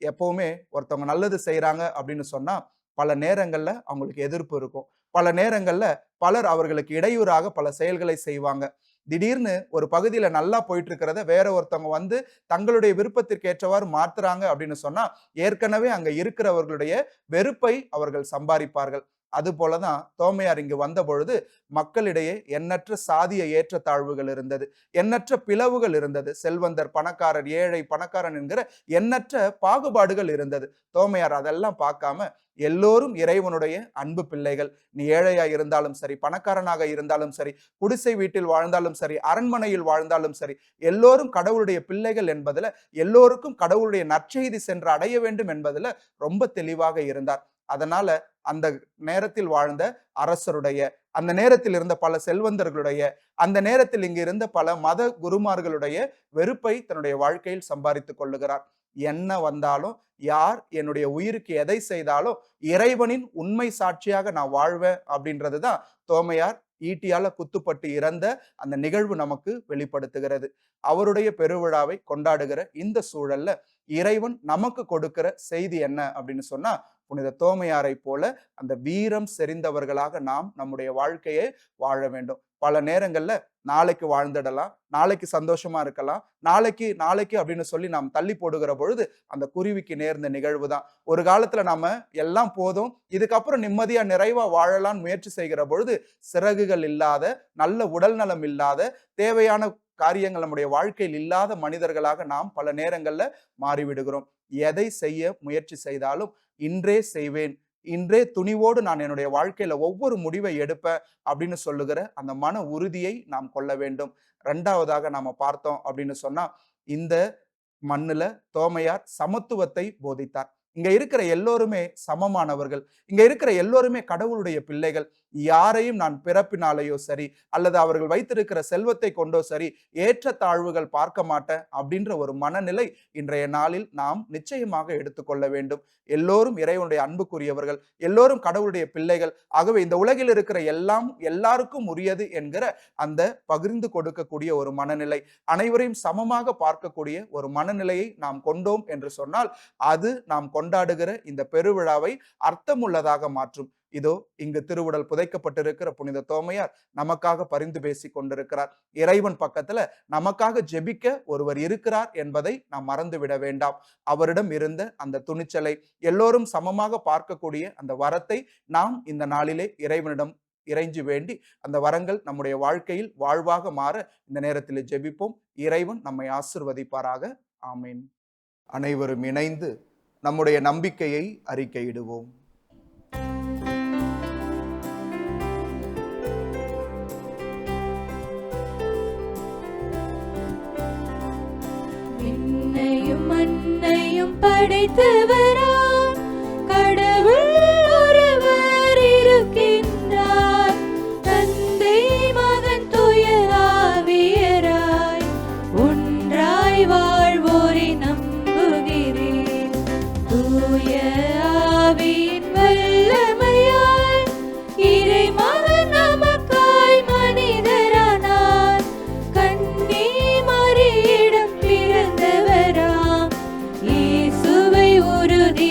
எப்பவுமே ஒருத்தவங்க நல்லது செய்யறாங்க அப்படின்னு சொன்னா பல நேரங்கள்ல அவங்களுக்கு எதிர்ப்பு இருக்கும். பல நேரங்கள்ல பலர் அவர்களுக்கு இடையூறாக பல செயல்களை செய்வாங்க. திடீர்னு ஒரு பகுதியில நல்லா போயிட்டு இருக்கிறத வேற ஒருத்தவங்க வந்து தங்களுடைய விருப்பத்திற்கு ஏற்றவாறு மாத்துறாங்க அப்படின்னு சொன்னா ஏற்கனவே அங்க இருக்கிறவர்களுடைய வெறுப்பை அவர்கள் சம்பாதிப்பார்கள். அது போலதான் தோமையார் இங்கு வந்த பொழுது மக்களிடையே எண்ணற்ற சாதிய ஏற்றத்தாழ்வுகள் இருந்தது, எண்ணற்ற பிளவுகள் இருந்தது, செல்வந்தர் பணக்காரர், ஏழை பணக்காரன் என்கிற எண்ணற்ற பாகுபாடுகள் இருந்தது. தோமையார் அதெல்லாம் பார்க்காம எல்லோரும் இறைவனுடைய அன்பு பிள்ளைகள். நீ ஏழையா இருந்தாலும் சரி, பணக்காரனாக இருந்தாலும் சரி, குடிசை வீட்டில் வாழ்ந்தாலும் சரி, அரண்மனையில் வாழ்ந்தாலும் சரி, எல்லோரும் கடவுளுடைய பிள்ளைகள் என்பதுல, எல்லோருக்கும் கடவுளுடைய நற்செய்தி சென்று அடைய வேண்டும் என்பதுல ரொம்ப தெளிவாக இருந்தார். அதனால அந்த நேரத்தில் வாழ்ந்த அரசருடைய, அந்த நேரத்தில் இருந்த பல செல்வந்தர்களுடைய, அந்த நேரத்தில் இங்கு இருந்த பல மத குருமார்களுடைய வெறுப்பை தன்னுடைய வாழ்க்கையில் சம்பாதித்துக் கொள்ளுகிறார். என்ன வந்தாலும், யார் என்னுடைய உயிருக்கு எதை செய்தாலும் இறைவனின் உண்மை சாட்சியாக நான் வாழ்வேன் அப்படின்றதுதான் தோமையார் ஈட்டியால குத்துப்பட்டு இறந்த அந்த நிகழ்வு நமக்கு வெளிப்படுத்துகிறது. அவருடைய பெருவிழாவை கொண்டாடுகிற இந்த சூழல்ல இறைவன் நமக்கு கொடுக்கிற செய்தி என்ன அப்படின்னு சொன்னா, புனித தோமையாரை போல அந்த வீரம் செறிந்தவர்களாக நாம் நம்முடைய வாழ்க்கையை வாழ வேண்டும். பல நேரங்கள்ல நாளைக்கு வாழ்ந்துடலாம், நாளைக்கு சந்தோஷமா இருக்கலாம், நாளைக்கு அப்படின்னு சொல்லி நாம் தள்ளி போடுகிற பொழுது அந்த குருவிக்கு நேர்ந்த நிகழ்வு தான். ஒரு காலத்துல நாம எல்லாம் போதும், இதுக்கப்புறம் நிம்மதியா நிறைவா வாழலாம்னு முயற்சி செய்கிற பொழுது சிறகுகள் இல்லாத, நல்ல உடல் நலம் இல்லாத, தேவையான காரியங்கள் நம்முடைய வாழ்க்கையில் இல்லாத மனிதர்களாக நாம் பல நேரங்கள்ல மாறிவிடுகிறோம். எதை செய்ய முயற்சி செய்தாலும் இன்றே செய்வேன், இன்றே துணிவோடு நான் என்னுடைய வாழ்க்கையில ஒவ்வொரு முடிவை எடுப்பேன் அப்படின்னு சொல்லுகிற அந்த மன உறுதியை நாம் கொள்ள வேண்டும். இரண்டாவதாக நாம பார்த்தோம் அப்படின்னு சொன்னா, இந்த மண்ணுல தோமையார் சமத்துவத்தை போதித்தார். இங்க இருக்கிற எல்லோருமே சமமானவர்கள், இங்க இருக்கிற எல்லோருமே கடவுளுடைய பிள்ளைகள். யாரையும் நான் பிறப்பினாலேயோ சரி, அல்லது அவர்கள் வைத்திருக்கிற செல்வத்தை கொண்டோ சரி ஏற்ற தாழ்வுகள் பார்க்க மாட்டேன் அப்படின்ற ஒரு மனநிலை இன்றைய நாளில் நாம் நிச்சயமாக எடுத்துக்கொள்ள வேண்டும். எல்லோரும் இறைவனுடைய அன்புக்குரியவர்கள், எல்லோரும் கடவுளுடைய பிள்ளைகள். ஆகவே இந்த உலகில் இருக்கிற எல்லாம் எல்லாருக்கும் உரியது என்கிற அந்த பகிர்ந்து கொடுக்கக்கூடிய ஒரு மனநிலை, அனைவரையும் சமமாக பார்க்கக்கூடிய ஒரு மனநிலையை நாம் கொண்டோம் என்று சொன்னால் அது நாம் கொண்டாடுகிற இந்த பெருவிழாவை அர்த்தமுள்ளதாக மாற்றும். இதோ இங்கு திருவுடல் புதைக்கப்பட்டிருக்கிற புனித தோமையார் நமக்காக பரிந்து பேசி கொண்டிருக்கிறார். இறைவன் பக்கத்துல நமக்காக ஜெபிக்க ஒருவர் இருக்கிறார் என்பதை நாம் மறந்துவிட வேண்டாம். அவரிடம் இருந்த அந்த துணிச்சலை, எல்லோரும் சமமாக பார்க்கக்கூடிய அந்த வரத்தை நாம் இந்த நாளிலே இறைவனிடம் இறைஞ்சி வேண்டி அந்த வரங்கள் நம்முடைய வாழ்க்கையில் வாழ்வாக மாற இந்த நேரத்தில் ஜெபிப்போம். இறைவன் நம்மை ஆசிர்வதிப்பாராக. ஆமீன். அனைவரும் இணைந்து நம்முடைய நம்பிக்கையை அறிக்கையிடுவோம். விண்ணையும் மண்ணையும் படைத்தவராம் கடவுள் ஒருவர் இருக்கின்றார். தந்தை மகன் தூய ஆவியராய் ஒன்றாய் வாழ்வோரை நம்புகிறேன். தூய ஆவியின் வல்லமையால் இறை மகன் நமக்காய் மனிதரானார். கன்னி மரியிடம் பிறந்தவராம் இயேசுவை உறுதி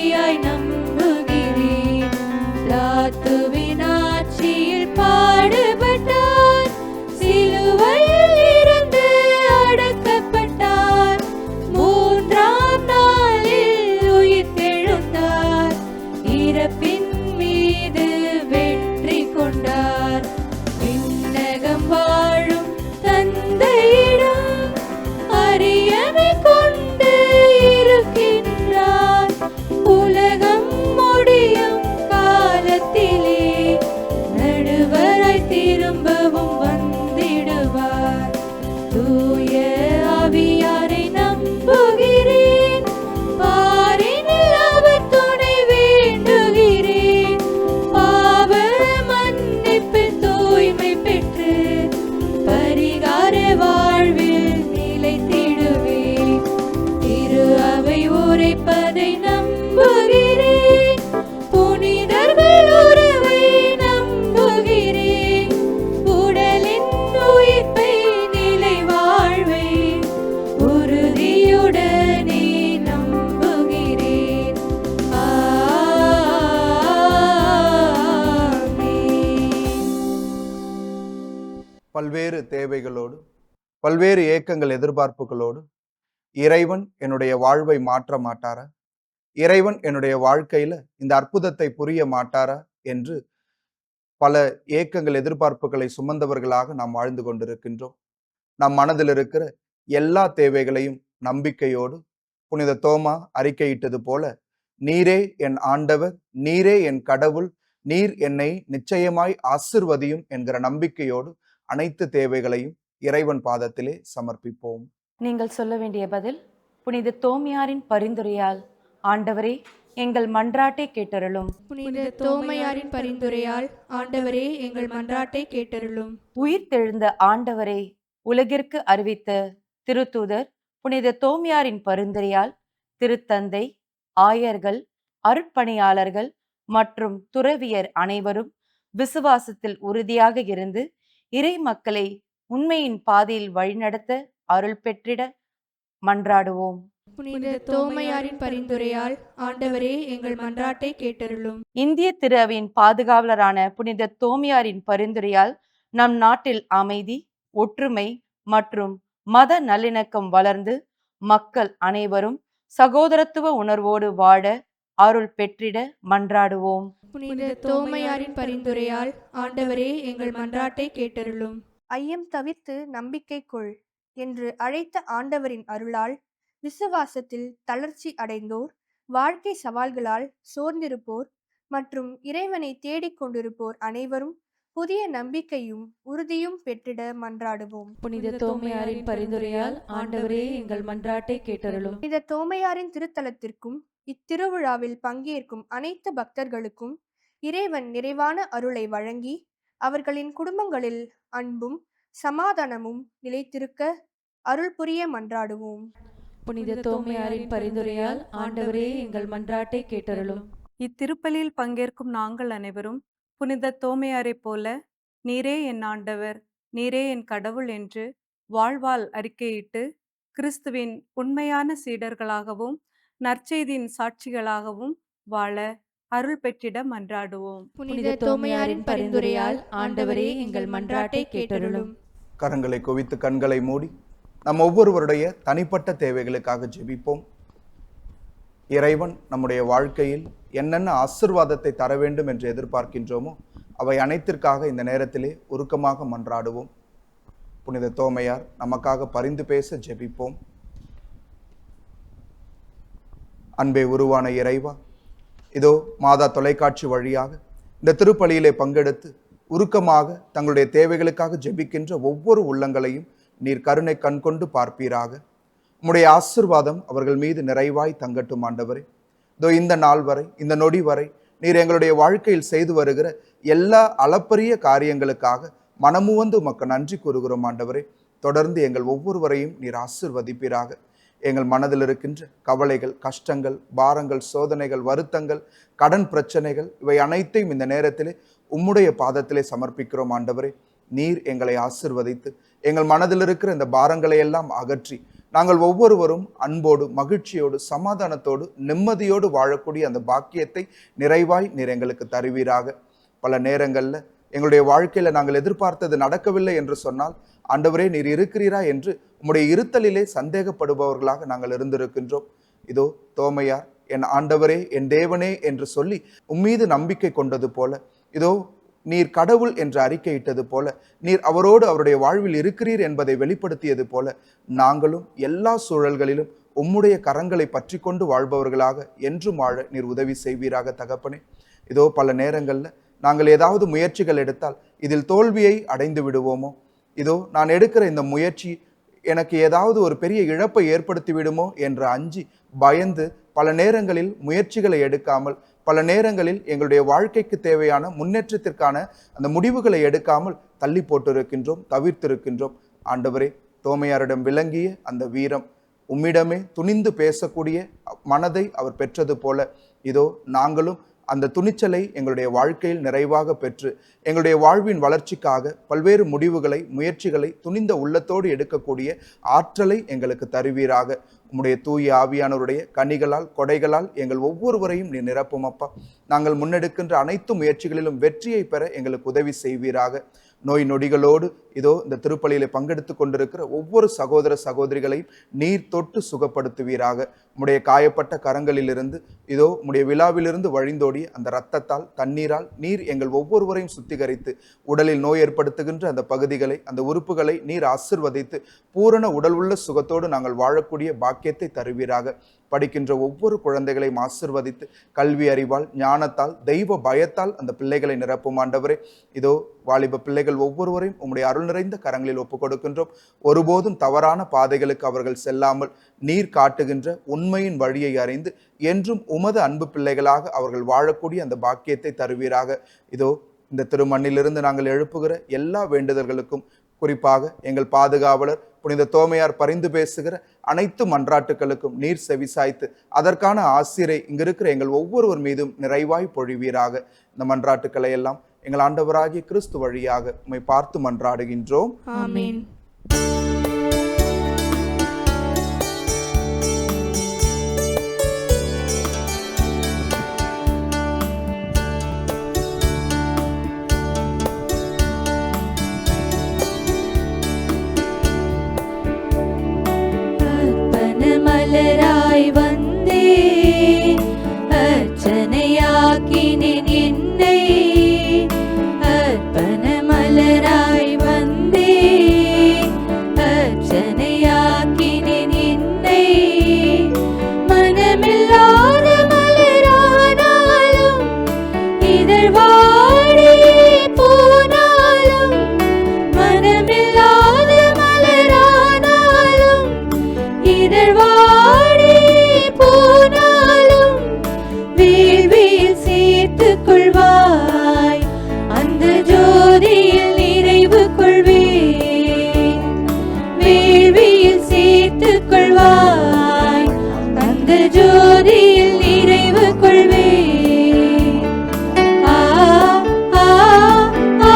தேவைகளோடு, பல்வேறு ஏக்கங்கள், எதிர்பார்ப்புகளோடு இறைவன் என்னுடைய வாழ்வை மாற்ற மாட்டாரா? இறைவன் என்னுடைய வாழ்க்கையில இந்த அற்புதத்தை புரிய மாட்டாரா என்று பல ஏக்கங்கள், எதிர்பார்ப்புகளை சுமந்தவர்களாக நாம் வாழ்ந்து கொண்டிருக்கின்றோம். நம் மனதில் இருக்கிற எல்லா தேவைகளையும் நம்பிக்கையோடு புனித தோமா அறிக்கையிட்டது போல, நீரே என் ஆண்டவர், நீரே என் கடவுள், நீர் என்னை நிச்சயமாய் ஆசிர்வதியும் என்கிற நம்பிக்கையோடு அனைத்து தேவைகளையும் இறைவன் பாதத்திலே சமர்ப்பிப்போம். நீங்கள் சொல்ல வேண்டிய பதில்: புனித தோமையாரின் பரிந்துரையால் ஆண்டவரே எங்கள் மன்றாட்டை கேட்டருளும். புனித தோமையாரின் பரிந்துரையால் ஆண்டவரே எங்கள் மன்றாட்டை கேட்டருளும். உயிர்த்தெழுந்த ஆண்டவரை உலகிற்கு அறிவித்த திருத்தூதர் புனித தோமையாரின் பரிந்துரையால் திருத்தந்தை, ஆயர்கள், அருட்பணியாளர்கள் மற்றும் துறவியர் அனைவரும் விசுவாசத்தில் உறுதியாக இருந்து இறை மக்களை உண்மையின் பாதையில் வழிநடத்த அருள் பெற்றிட மன்றாடுவோம். புனித தோமையாரின் பரிந்துரையால் ஆண்டவரே எங்கள் மன்றாட்டை கேட்டருளும். இந்திய திரு அவையின் பாதுகாவலரான புனித தோமையாரின் பரிந்துரையால் நம் நாட்டில் அமைதி, ஒற்றுமை மற்றும் மத நல்லிணக்கம் வளர்ந்து மக்கள் அனைவரும் சகோதரத்துவ உணர்வோடு வாழ அருள் பெற்றிட மன்றாடுவோம். புனித தோமையாரின் பரிந்துரையால் ஆண்டவரே எங்கள் மன்றாட்டை கேட்டருளும். ஐயம் தவிர்த்து நம்பிக்கை கொள் என்று அழைத்த ஆண்டவரின் அருளால் விசுவாசத்தில் தளர்ச்சி அடைந்தோர், வாழ்க்கை சவால்களால் சோர்ந்திருப்போர் மற்றும் இறைவனை தேடிக்கொண்டிருப்போர் அனைவரும் புதிய நம்பிக்கையும் உறுதியும் பெற்றிட மன்றாடுவோம். புனித தோமையாரின் பரிந்துரையால் ஆண்டவரே எங்கள் மன்றாட்டை கேட்டருளும். புனித தோமையாரின் திருத்தலத்திற்கும் இத்திருவிழாவில் பங்கேற்கும் அனைத்து பக்தர்களுக்கும் இறைவன் நிறைவான அருளை வழங்கி அவர்களின் குடும்பங்களில் அன்பும் சமாதானமும் நிலைத்திருக்க அருள் புரிய மன்றாடுவோம். புனித தோமையாரின் பரிந்துரையால் ஆண்டவரே எங்கள் மன்றாட்டை கேட்டருளும். இத்திருப்பலியில் பங்கேற்கும் நாங்கள் அனைவரும் புனித தோமையாரைப் போல நீரே என் ஆண்டவர், நீரே என் கடவுள் என்று வாழ்வால் அறிக்கையிட்டு கிறிஸ்துவின் உண்மையான சீடர்களாகவும் நற்செய்தியின் சாட்சிகளாகவும் வாழ அருள் பெற்றிட மன்றாடுவோம். புனித தோமையாரின் பரிந்துரையால் ஆண்டவரே எங்கள் மன்றாட்டை கேட்டருளும். கரங்களை குவித்து கண்களை மூடி நம் ஒவ்வொருவருடைய தனிப்பட்ட தேவைகளுக்காக ஜெபிப்போம். இறைவன் நம்முடைய வாழ்க்கையில் என்னென்ன ஆசிர்வாதத்தை தர வேண்டும் என்று எதிர்பார்க்கின்றோமோ அவை அனைத்திற்காக இந்த நேரத்திலே உருக்கமாக மன்றாடுவோம். புனித தோமையார் நமக்காக பரிந்து பேச ஜெபிப்போம். அன்பே உருவான இறைவா, இதோ மாதா தொலைக்காட்சி வழியாக இந்த திருப்பலியிலே பங்கெடுத்து உருக்கமாக தங்களுடைய தேவைகளுக்காக ஜெபிக்கின்ற ஒவ்வொரு உள்ளங்களையும் நீர் கருணை கண்கொண்டு பார்ப்பீராக. உம்முடைய ஆசிர்வாதம் அவர்கள் மீது நிறைவாய் தங்கட்டும் ஆண்டவரே. இதோ இந்த நாள் வரை, இந்த நொடி வரை நீர் எங்களுடைய வாழ்க்கையில் செய்து வருகிற எல்லா அளப்பரிய காரியங்களுக்காக மனமுவந்து உமக்கு நன்றி கூறுகிறோம் ஆண்டவரே. தொடர்ந்து எங்கள் ஒவ்வொருவரையும் நீர் ஆசிர்வதிப்பீராக. எங்கள் மனதில் இருக்கின்ற கவலைகள், கஷ்டங்கள், பாரங்கள், சோதனைகள், வருத்தங்கள், கடன் பிரச்சனைகள் இவை அனைத்தையும் இந்த நேரத்திலே உம்முடைய பாதத்திலே சமர்ப்பிக்கிறோம் ஆண்டவரே. நீர் எங்களை ஆசிர்வதித்து எங்கள் மனதில் இருக்கிற இந்த பாரங்களை எல்லாம் அகற்றி நாங்கள் ஒவ்வொருவரும் அன்போடு, மகிழ்ச்சியோடு, சமாதானத்தோடு, நிம்மதியோடு வாழக்கூடிய அந்த பாக்கியத்தை நிறைவாய் நீர் எங்களுக்கு தருவீராக. பல நேரங்களில் எங்களுடைய வாழ்க்கையில் நாங்கள் எதிர்பார்த்தது நடக்கவில்லை என்று சொன்னால், ஆண்டவரே நீர் இருக்கிறீரா என்று உம்முடைய இருத்தலிலே சந்தேகப்படுபவர்களாக நாங்கள் இருந்திருக்கின்றோம். இதோ தோமையார் என் ஆண்டவரே, என் தேவனே என்று சொல்லி உம்மீது நம்பிக்கை கொண்டது போல, இதோ நீர் கடவுள் என்று அறிக்கையிட்டது போல, நீர் அவரோடு அவருடைய வாழ்வில் இருக்கிறீர் என்பதை வெளிப்படுத்தியது போல, நாங்களும் எல்லா சூழல்களிலும் உம்முடைய கரங்களை பற்றி கொண்டு வாழ்பவர்களாக என்றும் வாழ நீர் உதவி செய்வீராக தகப்பனே. இதோ பல நேரங்களில் நாங்கள் ஏதாவது முயற்சிகள் எடுத்தால் இதில் தோல்வியை அடைந்து விடுவோமோ, இதோ நான் எடுக்கிற இந்த முயற்சி எனக்கு ஏதாவது ஒரு பெரிய இழப்பை ஏற்படுத்தி விடுமோ என்று அஞ்சி பயந்து பல நேரங்களில் முயற்சிகளை எடுக்காமல், பல நேரங்களில் எங்களுடைய வாழ்க்கைக்கு தேவையான முன்னேற்றத்திற்கான அந்த முடிவுகளை எடுக்காமல் தள்ளி போட்டிருக்கின்றோம், தவிர்த்திருக்கின்றோம். ஆண்டவரே, தோமையாரிடம் விளங்கிய அந்த வீரம், உம்மிடமே துணிந்து பேசக்கூடிய மனதை அவர் பெற்றது போல, இதோ நாங்களும் அந்த துணிச்சலை எங்களுடைய வாழ்க்கையில் நிறைவாக பெற்று எங்களுடைய வாழ்வின் வளர்ச்சிக்காக பல்வேறு முடிவுகளை, முயற்சிகளை துணிந்த உள்ளத்தோடு எடுக்கக்கூடிய ஆற்றலை எங்களுக்கு தருவீராக. உம்முடைய தூய ஆவியானவருடைய கனிகளால், கொடைகளால் எங்கள் ஒவ்வொருவரையும் நீ நிரப்பும் அப்பா. நாங்கள் முன்னெடுக்கின்ற அனைத்து முயற்சிகளிலும் வெற்றியை பெற எங்களுக்கு உதவி செய்வீராக. நோய் நொடிகளோடு இதோ இந்த திருப்பலியில பங்கெடுத்து கொண்டிருக்கிற ஒவ்வொரு சகோதர சகோதரிகளையும் நீர் தொட்டு சுகப்படுத்துவீராக. உம்முடைய காயப்பட்ட கரங்களிலிருந்து இதோ உம்முடைய விழாவிலிருந்து வழிந்தோடி அந்த இரத்தத்தால் தண்ணீரால் நீர் எங்கள் ஒவ்வொருவரையும் சுத்திகரித்து உடலில் நோய் ஏற்படுத்துகின்ற அந்த பகுதிகளை, அந்த உறுப்புகளை நீர் ஆசிர்வதித்து பூரண உடல் உள்ள சுகத்தோடு நாங்கள் வாழக்கூடிய பாக்கியத்தை தருவீராக. படிக்கின்ற ஒவ்வொரு குழந்தைகளையும் ஆசிர்வதித்து கல்வி அறிவால், ஞானத்தால், தெய்வ பயத்தால் அந்த பிள்ளைகளை நிரப்பும் ஆண்டவரே. இதோ வாலிப பிள்ளைகள் ஒவ்வொருவரையும் உம்முடைய அருள் நிறைந்த கரங்களில் ஒப்புக் கொடுக்கின்றோம். ஒருபோதும் தவறான பாதைகளுக்கு அவர்கள் செல்லாமல் நீர் காட்டுகின்ற உண்மையின் வழியை அறிந்து என்றும் உமது அன்பு பிள்ளைகளாக அவர்கள் வாழக்கூடிய அந்த பாக்கியத்தை தருவீராக. இதோ இந்த திருமண்ணிலிருந்து நாங்கள் எழுப்புகிற எல்லா வேண்டுதல்களுக்கும், குறிப்பாக எங்கள் பாதுகாவலர் புனித தோமையார் பரிந்து பேசுகிற அனைத்து மன்றாட்டுகளுக்கும் நீர் செவிசாய்த்து அதற்கான ஆசிரை இங்கிருக்கிற எங்கள் ஒவ்வொருவர் மீதும் நிறைவாய் பொழிவீராக. இந்த மன்றாட்டுக்களை எல்லாம் எங்கள் ஆண்டவராகிய கிறிஸ்து வழியாக உம்மை பார்த்து மன்றாடுகின்றோம். ஆமென். மலராய் வந்தேன், அர்ச்சனையாக்கினேன் என்னை. அர்ப்பண மலராய் வந்தேன், அர்ச்சனையாக்கினேன் என்னை. மனமில்லாத மலரானாலும் இதழ் வாடி போனாலும், மனமில்லாத மலரானாலும் இதழ் வாடி போனாலும் வேள்வியில் சேர்த்துக் கொள்வாய், அந்த ஜோதியில் நிறைவு கொள்வேன். வேள்வியில் சேர்த்துக் கொள்வாய், அந்த ஜோதியில் நிறைவு கொள்வேன். ஆ ஆ ஆ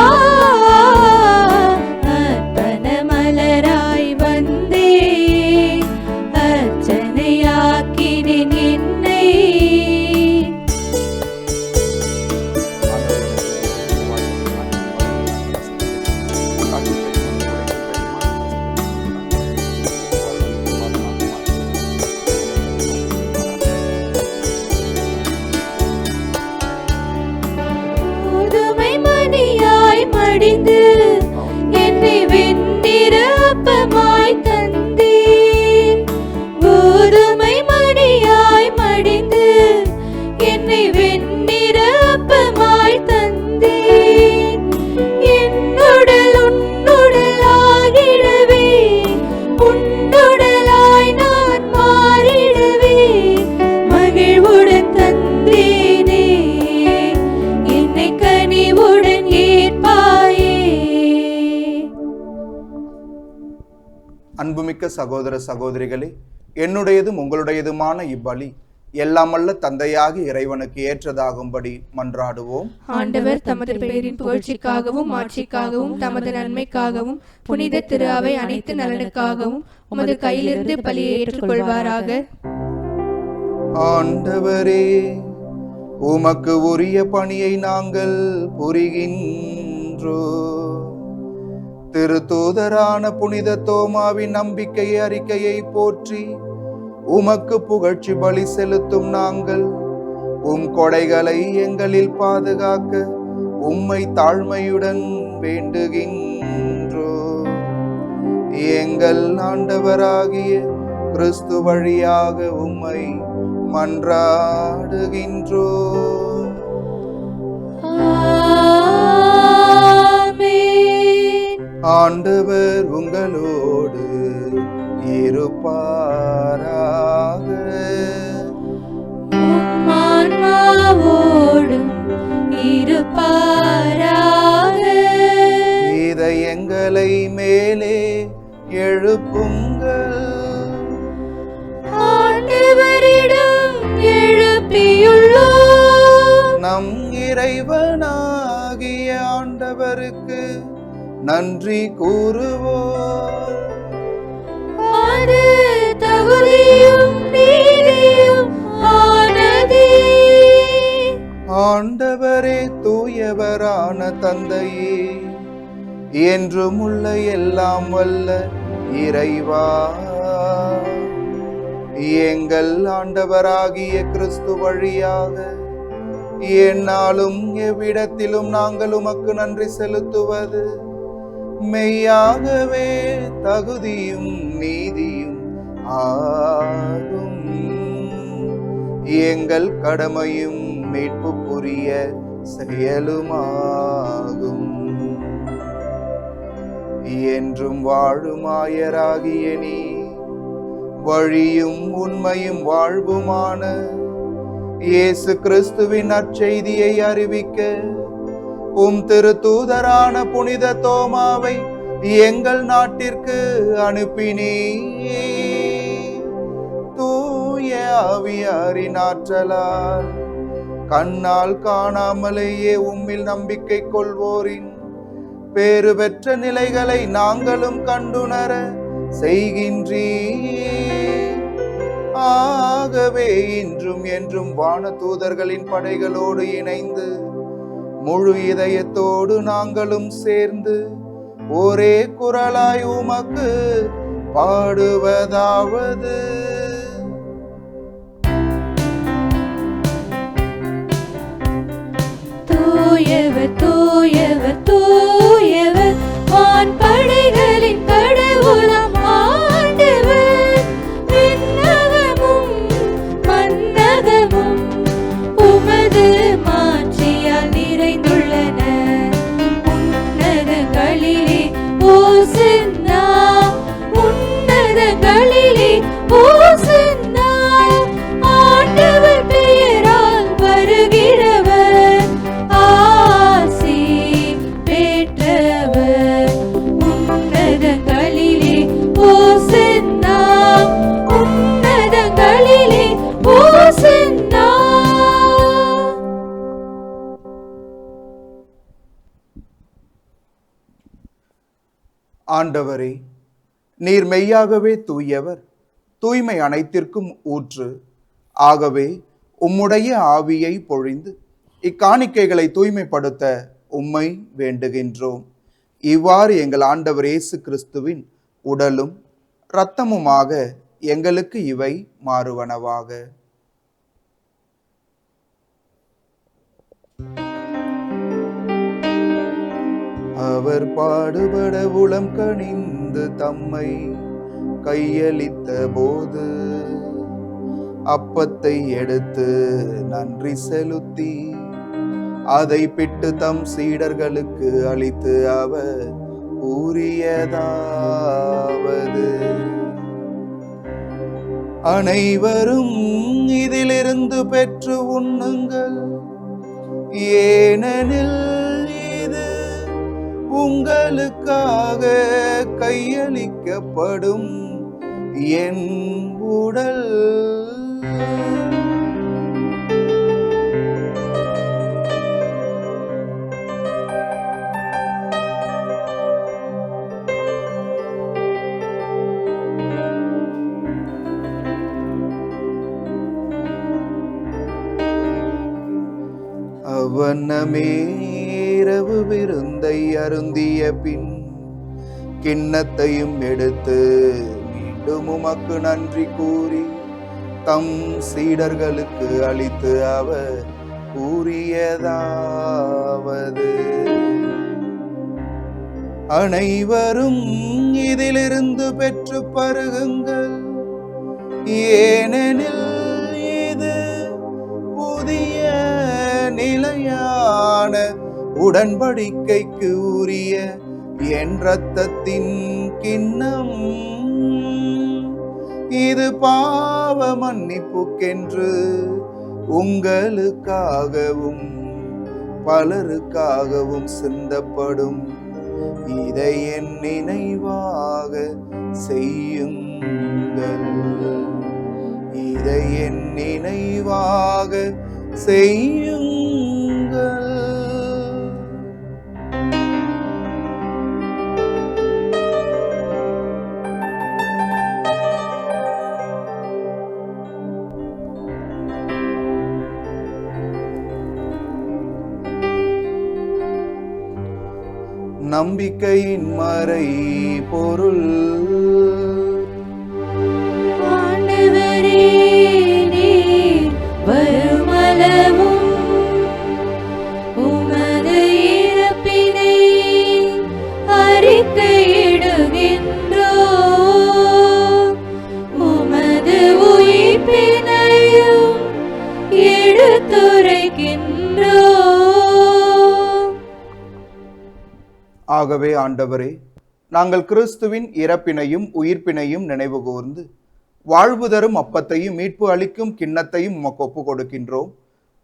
அர்ப்பண மலராய் வந்தேன், அர்ச்சனையாக்கினேன் என்னை. கோதுமை மணியாய் மடிந்து என்னை வெண்ணிற அப்பமாய் தந்தேன். கோதுமை மணியாய் மடிந்து என்னை வெண்ணிற அப்பமாய் தந்தேன். என்னுடல் உன்னுடலாகிடவே, உன்னுடலாய் நான் மாறிடவே மகிழ்வுடன் தந்தேனே, என்னை கனிவுடன் ஏற்பாயே. அன்புமிக்க சகோதர சகோதரிகளே, என்னுடையதும் உங்களுடையதுமான இப்பலி எல்லாமல்ல தந்தையாகி இறைவனுக்கு ஏற்றதாகும்படி மன்றாடுவோம். ஆண்டவர் தமது பெயரின் புகழ்ச்சிக்காகவும் ஆட்சிக்காகவும் தமது நன்மைக்காகவும் புனித திரு அவை அனைத்து நலனுக்காகவும் உமது கையிலிருந்து பலியை ஏற்றுக்கொள்வாராக. ஆண்டவரே, உமக்கு உரிய பணியை நாங்கள் புரிகின்றோம். திருத்தூதரான புனித தோமாவின் நம்பிக்கை அறிக்கையை போற்றி உமக்கு புகழ்ச்சி பலி செலுத்தும் நாங்கள் உம் கொடைகளை எங்களில் பாதுகாக்க உம்மை தாழ்மையுடன் வேண்டுகின்றோம். எங்கள் ஆண்டவராகிய கிறிஸ்து வழியாக உம்மை மன்றாடுகின்றோம். ஆண்டவர் உங்களோடு இருப்பாராக. ஆன்மாவோடும் இருப்பாராக. இதயங்களை மேலே எழுப்புங்கள். ஆண்டவரிடம் எழுப்பியுள்ளோம். நம் இறைவனாகிய ஆண்டவருக்கு நன்றி கூறுவோம். அது தகுதியும் நீதியும் ஆனதே. ஆண்டவரே, தூயவரான தந்தையே, என்றும் உள்ள எல்லாம் வல்ல இறைவா, எங்கள் ஆண்டவராகிய கிறிஸ்து வழியாக எந்நாளும் எவ்விடத்திலும் நாங்கள் உமக்கு நன்றி செலுத்துவது மெய்யாகவே தகுதியும் நீதியும் ஆகும். எங்கள் கடமையும் மீட்புக்குரிய செயலுமாகும். என்றும் வாழும் ஆயராகிய நீ வழியும் உண்மையும் வாழ்வுமான இயேசு கிறிஸ்துவின் நற்செய்தியை அறிவிக்க உம் திருத்தூதரான புனித தோமாவை எங்கள் நாட்டிற்கு அனுப்பினீ. தூய ஆவியாரின் ஆற்றலால் கண்ணால் காணாமலேயே உம்மில் நம்பிக்கை கொள்வோரின் பேறு பெற்ற நிலைகளை நாங்களும் கண்டுணர செய்கின்றீ. ஆகவே இன்றும் என்றும் வான தூதர்களின் படைகளோடு இணைந்து முழு இதயத்தோடு நாங்களும் சேர்ந்து ஒரே குரலாய் உமக்கு பாடுவதாவது: தூயவர் தூயவர் தூயவர் வான் படைகளின் கடவுளாம் ஆண்டவர். விண்ணகமும் மண்ணகமும் உமது மாட்சியால் நிறைந்துள்ளன. உன்னதங்களிலே ஓசன்னா, உன்னதங்களிலே ஓசன்னா. ஆண்டவர் பெயரால் வருகிறவர் ஆசி பெற்றவர். உன்னதங்களிலே ஓசன்னா, உன்னதங்களிலே ஓசன்னா. ஆண்டவரே, நீர் மெய்யாகவே தூயவர், தூய்மை அனைத்திற்கும் ஊற்று. ஆகவே உம்முடைய ஆவியை பொழிந்து இக்காணிக்கைகளை தூய்மைப்படுத்த உம்மை வேண்டுகின்றோம். இவ்வாறு எங்கள் ஆண்டவர் இயேசு கிறிஸ்துவின் உடலும் இரத்தமுமாக எங்களுக்கு இவை மாறுவனவாக. அவர் பாடுபட உளம் கனிந்து தம்மை கையளித்த போது அப்பத்தை எடுத்து நன்றி செலுத்தி அதை பிட்டு தம் சீடர்களுக்கு அளித்து அவர் கூறியதாவது: அனைவரும் இதிலிருந்து பெற்று உண்ணுங்கள், ஏனெனில் இது உங்களுக்காக கையளிக்கப்படும் என் உடல். அவ்வண்ணமே இரவு விருந்தை அருந்திய பின் கிண்ணத்தையும் எடுத்து மீண்டும் உமக்கு நன்றி கூறி தம் சீடர்களுக்கு அளித்து அவர் கூறியதாவது: அனைவரும் இதிலிருந்து பெற்று பருகுங்கள், ஏனெனில் இது புதிய நிலையான உடன்படிக்கைக்கு உரிய என் இரத்தத்தின் கிண்ணம். இது பாவ மன்னிப்புக்கென்று உங்களுக்காகவும் பலருக்காகவும் சிந்தப்படும். இதை என் நினைவாக செய்யுங்கள். இதை என் நினைவாக செய்யுங்கள். நம்பிக்கையின் மறை பொருள். ஆண்டவரே, நீர் வருமளவும் உமது இறப்பினை அறிக்கையிடுகின்றோம், உமது உயிர்ப்பினையும் எடுத்துரைக்கின்றோம். ஆகவே ஆண்டவரே, நாங்கள் கிறிஸ்துவின் இறப்பினையும் உயிர்ப்பினையும் நினைவு கூர்ந்து வாழ்வு தரும் அப்பத்தையும் மீட்பு அளிக்கும் கிண்ணத்தையும் உமக்கு ஒப்பு கொடுக்கின்றோம்.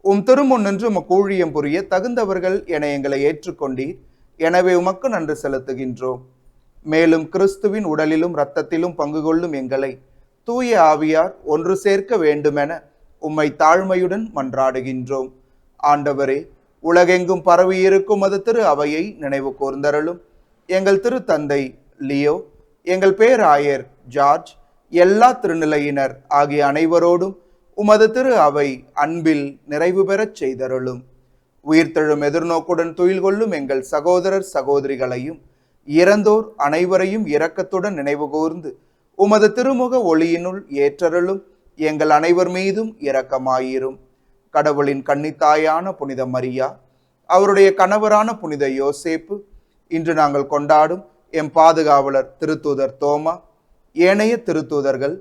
உம் திருமுன் நின்று உமக்கு ஊழியம் புரிய தகுந்தவர்கள் என எங்களை ஏற்றுக்கொண்டீர். எனவே உமக்கு நன்றி செலுத்துகின்றோம். மேலும் கிறிஸ்துவின் உடலிலும் இரத்தத்திலும் பங்கு கொள்ளும் எங்களை தூய ஆவியார் ஒன்று சேர்க்க வேண்டுமென உம்மை தாழ்மையுடன் மன்றாடுகின்றோம். ஆண்டவரே, உலகெங்கும் பரவி இருக்கும் அது திரு அவையை நினைவு கூர்ந்தருளும். எங்கள் திரு தந்தை லியோ, எங்கள் பேராயர் ஜார்ஜ், எல்லா திருநிலையினர் ஆகிய அனைவரோடும் உமது திரு அவை அன்பில் நிறைவு பெறச் செய்தருளும். உயிர்த்தெழும் எதிர்நோக்குடன் துயில் கொள்ளும் எங்கள் சகோதரர் சகோதரிகளையும் இறந்தோர் அனைவரையும் இரக்கத்துடன் நினைவு கூர்ந்து உமது திருமுக ஒளியினுள் ஏற்றருளும். எங்கள் அனைவர் மீதும் இரக்கமாயிரும். கடவுளின் கன்னித்தாயான புனித மரியா, அவருடைய கணவரான புனித யோசேப்பு, இன்று நாங்கள் கொண்டாடும் எம் பாதுகாவலர் திருத்தூதர் தோமா, ஏனைய திருத்தூதர்கள்,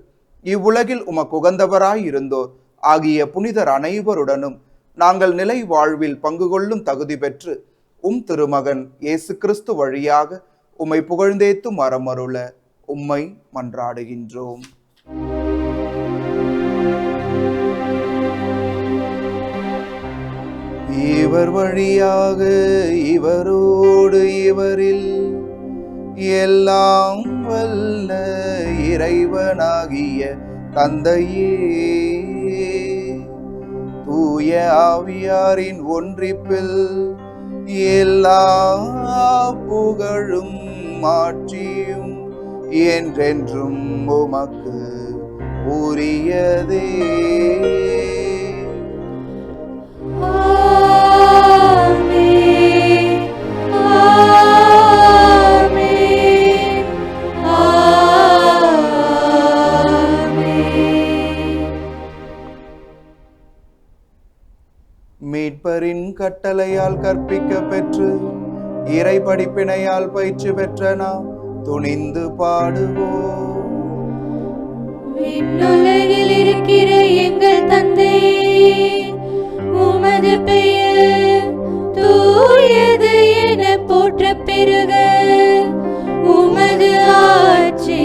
இவ்வுலகில் உமக்கு உகந்தவராய் இருந்தோர் ஆகிய புனிதர் அனைவருடனும் நாங்கள் நிலை வாழ்வில் பங்கு கொள்ளும் தகுதி பெற்று உம் திருமகன் இயேசு கிறிஸ்து வழியாக உம்மை புகழ்ந்தேத்தும் அறமருள உம்மை மன்றாடுகின்றோம். இவர் வழியாக இவரோடு இவரில் எல்லாம் வல்ல இறைவனாகிய தந்தையே, தூய ஆவியாரின் ஒன்றிப்பில் எல்லா புகழும் மாற்றியும் என்றென்றும் உமக்கு உரியதே. மீட்பரின் கட்டளையால் கற்பிக்க பெற்று இறை படிப்பினையால் பயிற்சி பெற்ற நாம் துணிந்து பாடுவோம். விண்ணுலகில் இருக்கிற எங்கள் தந்தையே, உமது பெயர் தூயது என போற்ற பெருக, உமது ஆட்சி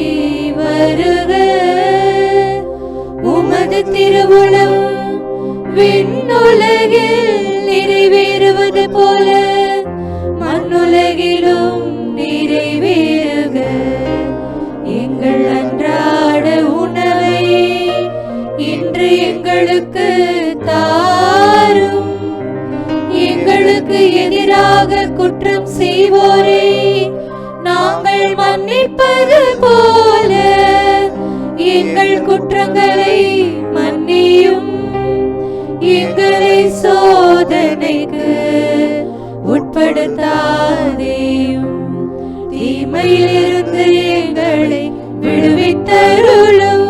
வருக, உமது திருவுளம் விண்ணுலகில் நிறைவேறுவது போல மண்ணுலகிலும் நிறைவேறுக. எங்கள் அன்றாட உணவை இன்று எங்களுக்கு தாரும். எங்களுக்கு எதிராக குற்றம் செய்வோரை நாங்கள் மன்னிப்பது போல எங்கள் குற்றங்களை மன்னியும். எங்களை சோதனைக்கு உட்படுத்தாதேயும், தீமையிலிருந்து எங்களை விடுவித்தருளும்.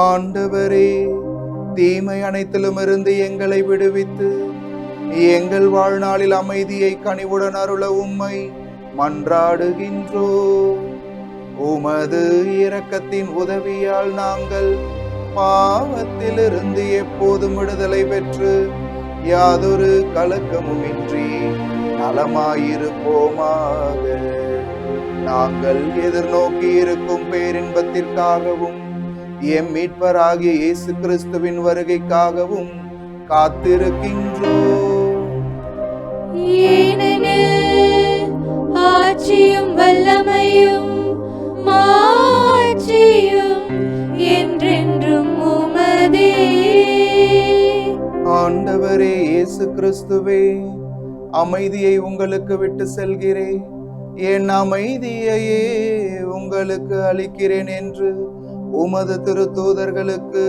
ஆண்டவரே, தீமை அனைத்திலும் இருந்து எங்களை விடுவித்து எங்கள் வாழ்நாளில் அமைதியை கனிவுடன் அருள உம்மை மன்றாடுகின்றோம். உமது இரக்கத்தின் உதவியால் நாங்கள் பாவத்திலிருந்து எப்போதும் விடுதலை பெற்று யாதொரு கலக்கமுமின்றி நலமாயிருப்போமாக. நாங்கள் எதிர்நோக்கி இருக்கும் பேரின்பத்திற்காகவும் எம் மீட்பராகிய இயேசு கிறிஸ்துவின் வருகைக்காகவும் காத்திருக்கின்றோம். ஏனெனில் ஆட்சியும் வல்லமையும் மாட்சியும் என்றென்றும் உமதே. ஆண்டவரே இயேசு கிறிஸ்துவே, அமைதியை உங்களுக்கு விட்டு செல்கிறேன், என் அமைதியையே உங்களுக்கு அளிக்கிறேன் என்று உமது திருத்தூதர்களுக்கு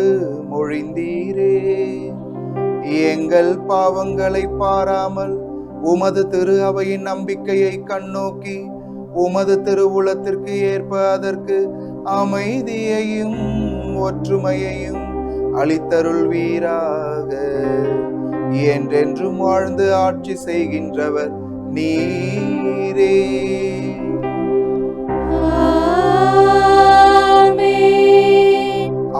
மொழிந்தீரே. எங்கள் பாவங்களை பாராமல் உமது திரு அவையின் நம்பிக்கையை கண்ணோக்கி உமது திருவுளத்திற்கு ஏற்ப அதற்கு அமைதியையும் ஒற்றுமையையும் அளித்தருள்வீராக. என்றென்றும் வாழ்ந்து ஆட்சி செய்கின்றவர் நீரே.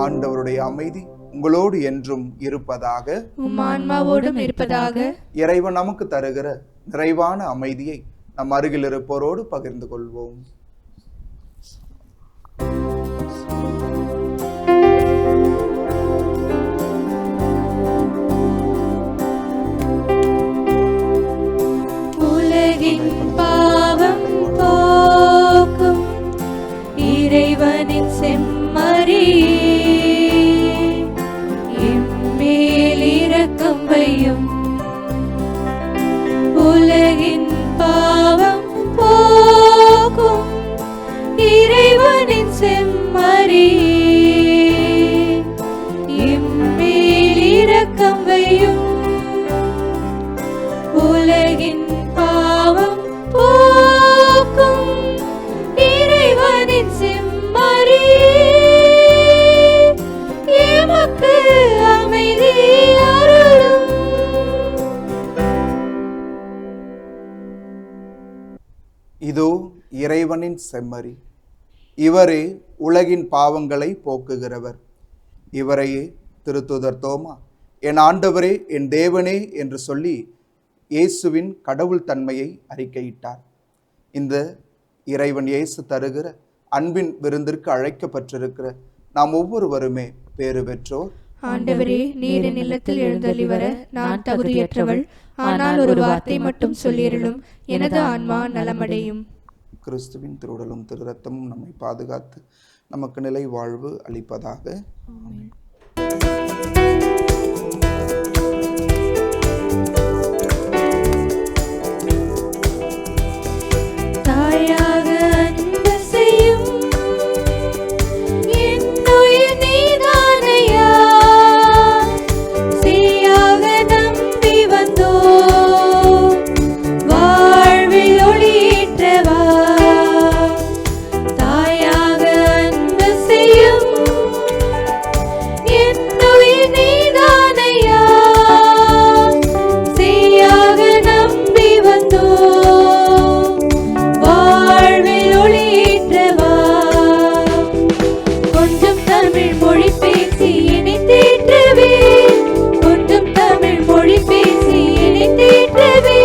ஆண்டவருடைய அமைதி உங்களோடு என்றும் இருப்பதாக, உம் ஆன்மாவோடும் இருப்பதாக. இறைவன் நமக்கு தருகிற நிறைவான அமைதியை நம் அருகில் இருப்போரோடு பகிர்ந்து கொள்வோம். உலகின் பாவம் போக்கும் இறைவனின் செம்மறியே, எம்மேல் இரக்கம் வையும். உலகின் பாவம் போக்கும் இறைவனின் செம்மறியே, எம்மேல் இரக்கம் வையும். உலகின் பாவம் போக்கும் இறைவனின் செம்மறியே, எமக்கு அமைதி அருளும். இதோ இறைவனின் செம்மறி, இவரே உலகின் பாவங்களை போக்குகிறவர். இவரையே திருத்தூதர் தோமா என் ஆண்டவரே என் தேவனே என்று சொல்லி இயேசுவின் கடவுள் தன்மையை அறிக்கையிட்டார். இந்த இறைவன் இயேசு தருகிற அன்பின் விருந்திற்கு அழைக்கப்பட்டிருக்கிற நாம் ஒவ்வொருவருமே பேறு பெற்றோர். ஆண்டவரே, நீர் என் இல்லத்தில் எழுந்தருளி வர நான் தகுதியற்றவள். ஆனால் ஒரு வார்த்தை மட்டும் சொல்லியருளும், எனது ஆன்மா நலமடையும். கிறிஸ்துவின் திருவுடலும் திரு ரத்தமும் நம்மை பாதுகாத்து நமக்கு நிலை வாழ்வு அளிப்பதாக. ஆமென். தாயாக அன்பு செய்யும் என்னுயிர் நீதானையா, சீயாக நம்பி வந்தோ வாழ்வில் ஒளியேற்றவா. தாயாக அன்பு செய்யும் என்னுயிர் நீதானையா, சீயாக நம்பி வந்தோ வாழ்வில் ஒளியேற்றவா. கொஞ்சம் தமிழ் மொழி பேசி என்னை தேற்றவே, கொஞ்சம் தமிழ் மொழி பேசி என்னை தேற்றவே.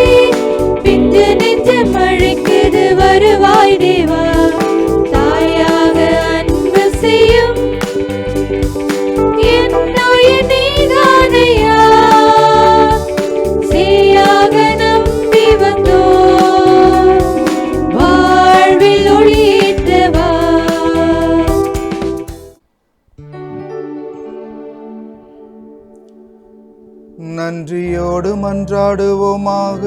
பிஞ்சு நெஞ்சம் அழைக்குது வருவாய் தேவா. தாயாக அன்பு செய்யும் என்னுயிர் நீதானையா, சீயாக நம்பி வந்தோ வாழ்வில் ஒளியேற்றவா. நன்றியோடு மன்றாடுவோமாக.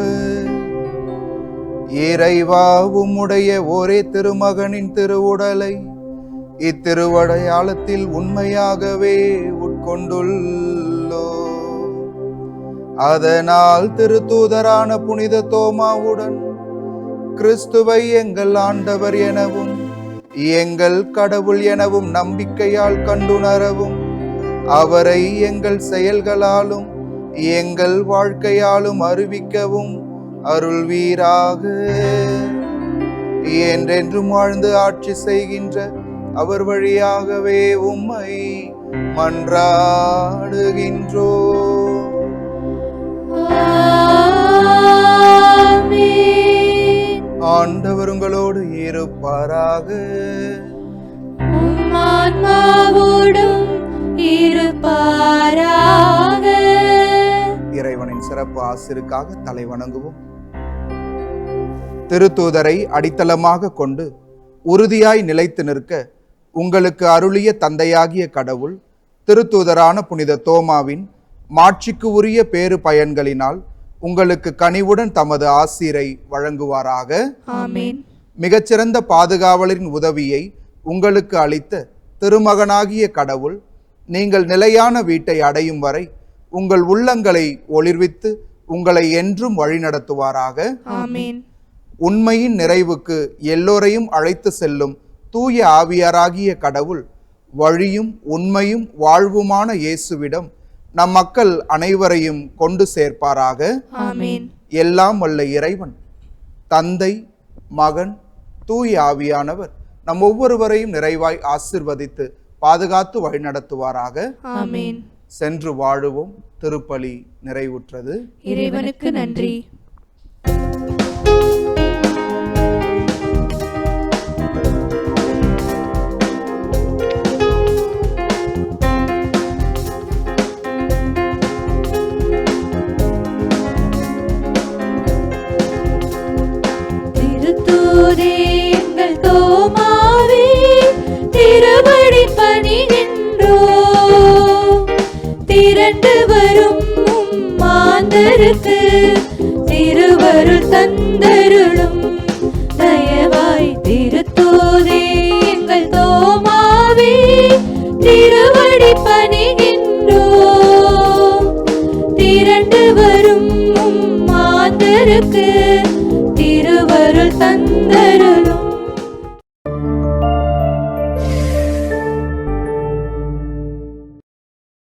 இறைவா, உம்முடைய ஒரே திருமகனின் திருவுடலை இத்திருவடையாளத்தில் உண்மையாகவே உட்கொண்டுள்ளோ. அதனால் திருத்தூதரான புனித தோமாவுடன் கிறிஸ்துவை எங்கள் ஆண்டவர் எனவும் எங்கள் கடவுள் எனவும் நம்பிக்கையால் கண்டுணரவும், அவரை எங்கள் செயல்களாலும் எங்கள் வாழ்க்கையாலும் அறிவிக்கவும் அருள்வீராக. என்றென்றும் வாழ்ந்து ஆட்சி செய்கின்ற அவர் வழியாகவே உம்மை மன்றாடுகின்றோ. ஆண்டவர் உங்களோடு இருப்பாராக. உம் ஆன்மாவோடும் இருப்பாராக. இறைவனின் சிறப்பு ஆசிருக்காக தலை வணங்குவோம். திருத்தூதரை அடித்தளமாக கொண்டு உறுதியாய் நிலைத்து நிற்க உங்களுக்கு அருளிய தந்தையாகிய கடவுள் திருத்தூதரான புனித தோமாவின் மாட்சிக்கு உரிய பேறு பயன்களினால் உங்களுக்கு கனிவுடன் தமது ஆசீரை வழங்குவாராக. ஆமென். மிகச்சிறந்த பாதுகாவலரின் உதவியை உங்களுக்கு அளித்த திருமகனாகிய கடவுள் நீங்கள் நிலையான வீட்டை அடையும் வரை உங்கள் உள்ளங்களை ஒளிர்வித்து உங்களை என்றும் வழிநடத்துவாராக. ஆமென். உண்மையின் நிறைவுக்கு எல்லோரையும் அழைத்து செல்லும் தூய ஆவியாராகிய கடவுள் வழியும் உண்மையும் வாழ்வுமான இயேசுவிடம் நம் மக்கள் அனைவரையும் கொண்டு சேர்ப்பாராக. ஆமென். எல்லாம் வல்ல இறைவன் தந்தை, மகன், தூய ஆவியானவர் நம் ஒவ்வொருவரையும் நிறைவாய் ஆசிர்வதித்து பாதுகாத்து வழிநடத்துவாராக. ஆமென். சென்று வாழுவோம். திருப்பலி நிறைவுற்றது. இறைவனுக்கு நன்றி. திருத்தூதே எங்கள் தோமாவே, திருவடி பணிகின்றோம். திரண்டு வரும் மாந்தருக்கு திருவருள் தந்தருளும் தயவாய். திருத்தூதே எங்கள் தோமாவே, திருவடி பணிகின்றோம். திரண்டு வரும் மாந்தருக்கு திருவருள் தந்தருளும்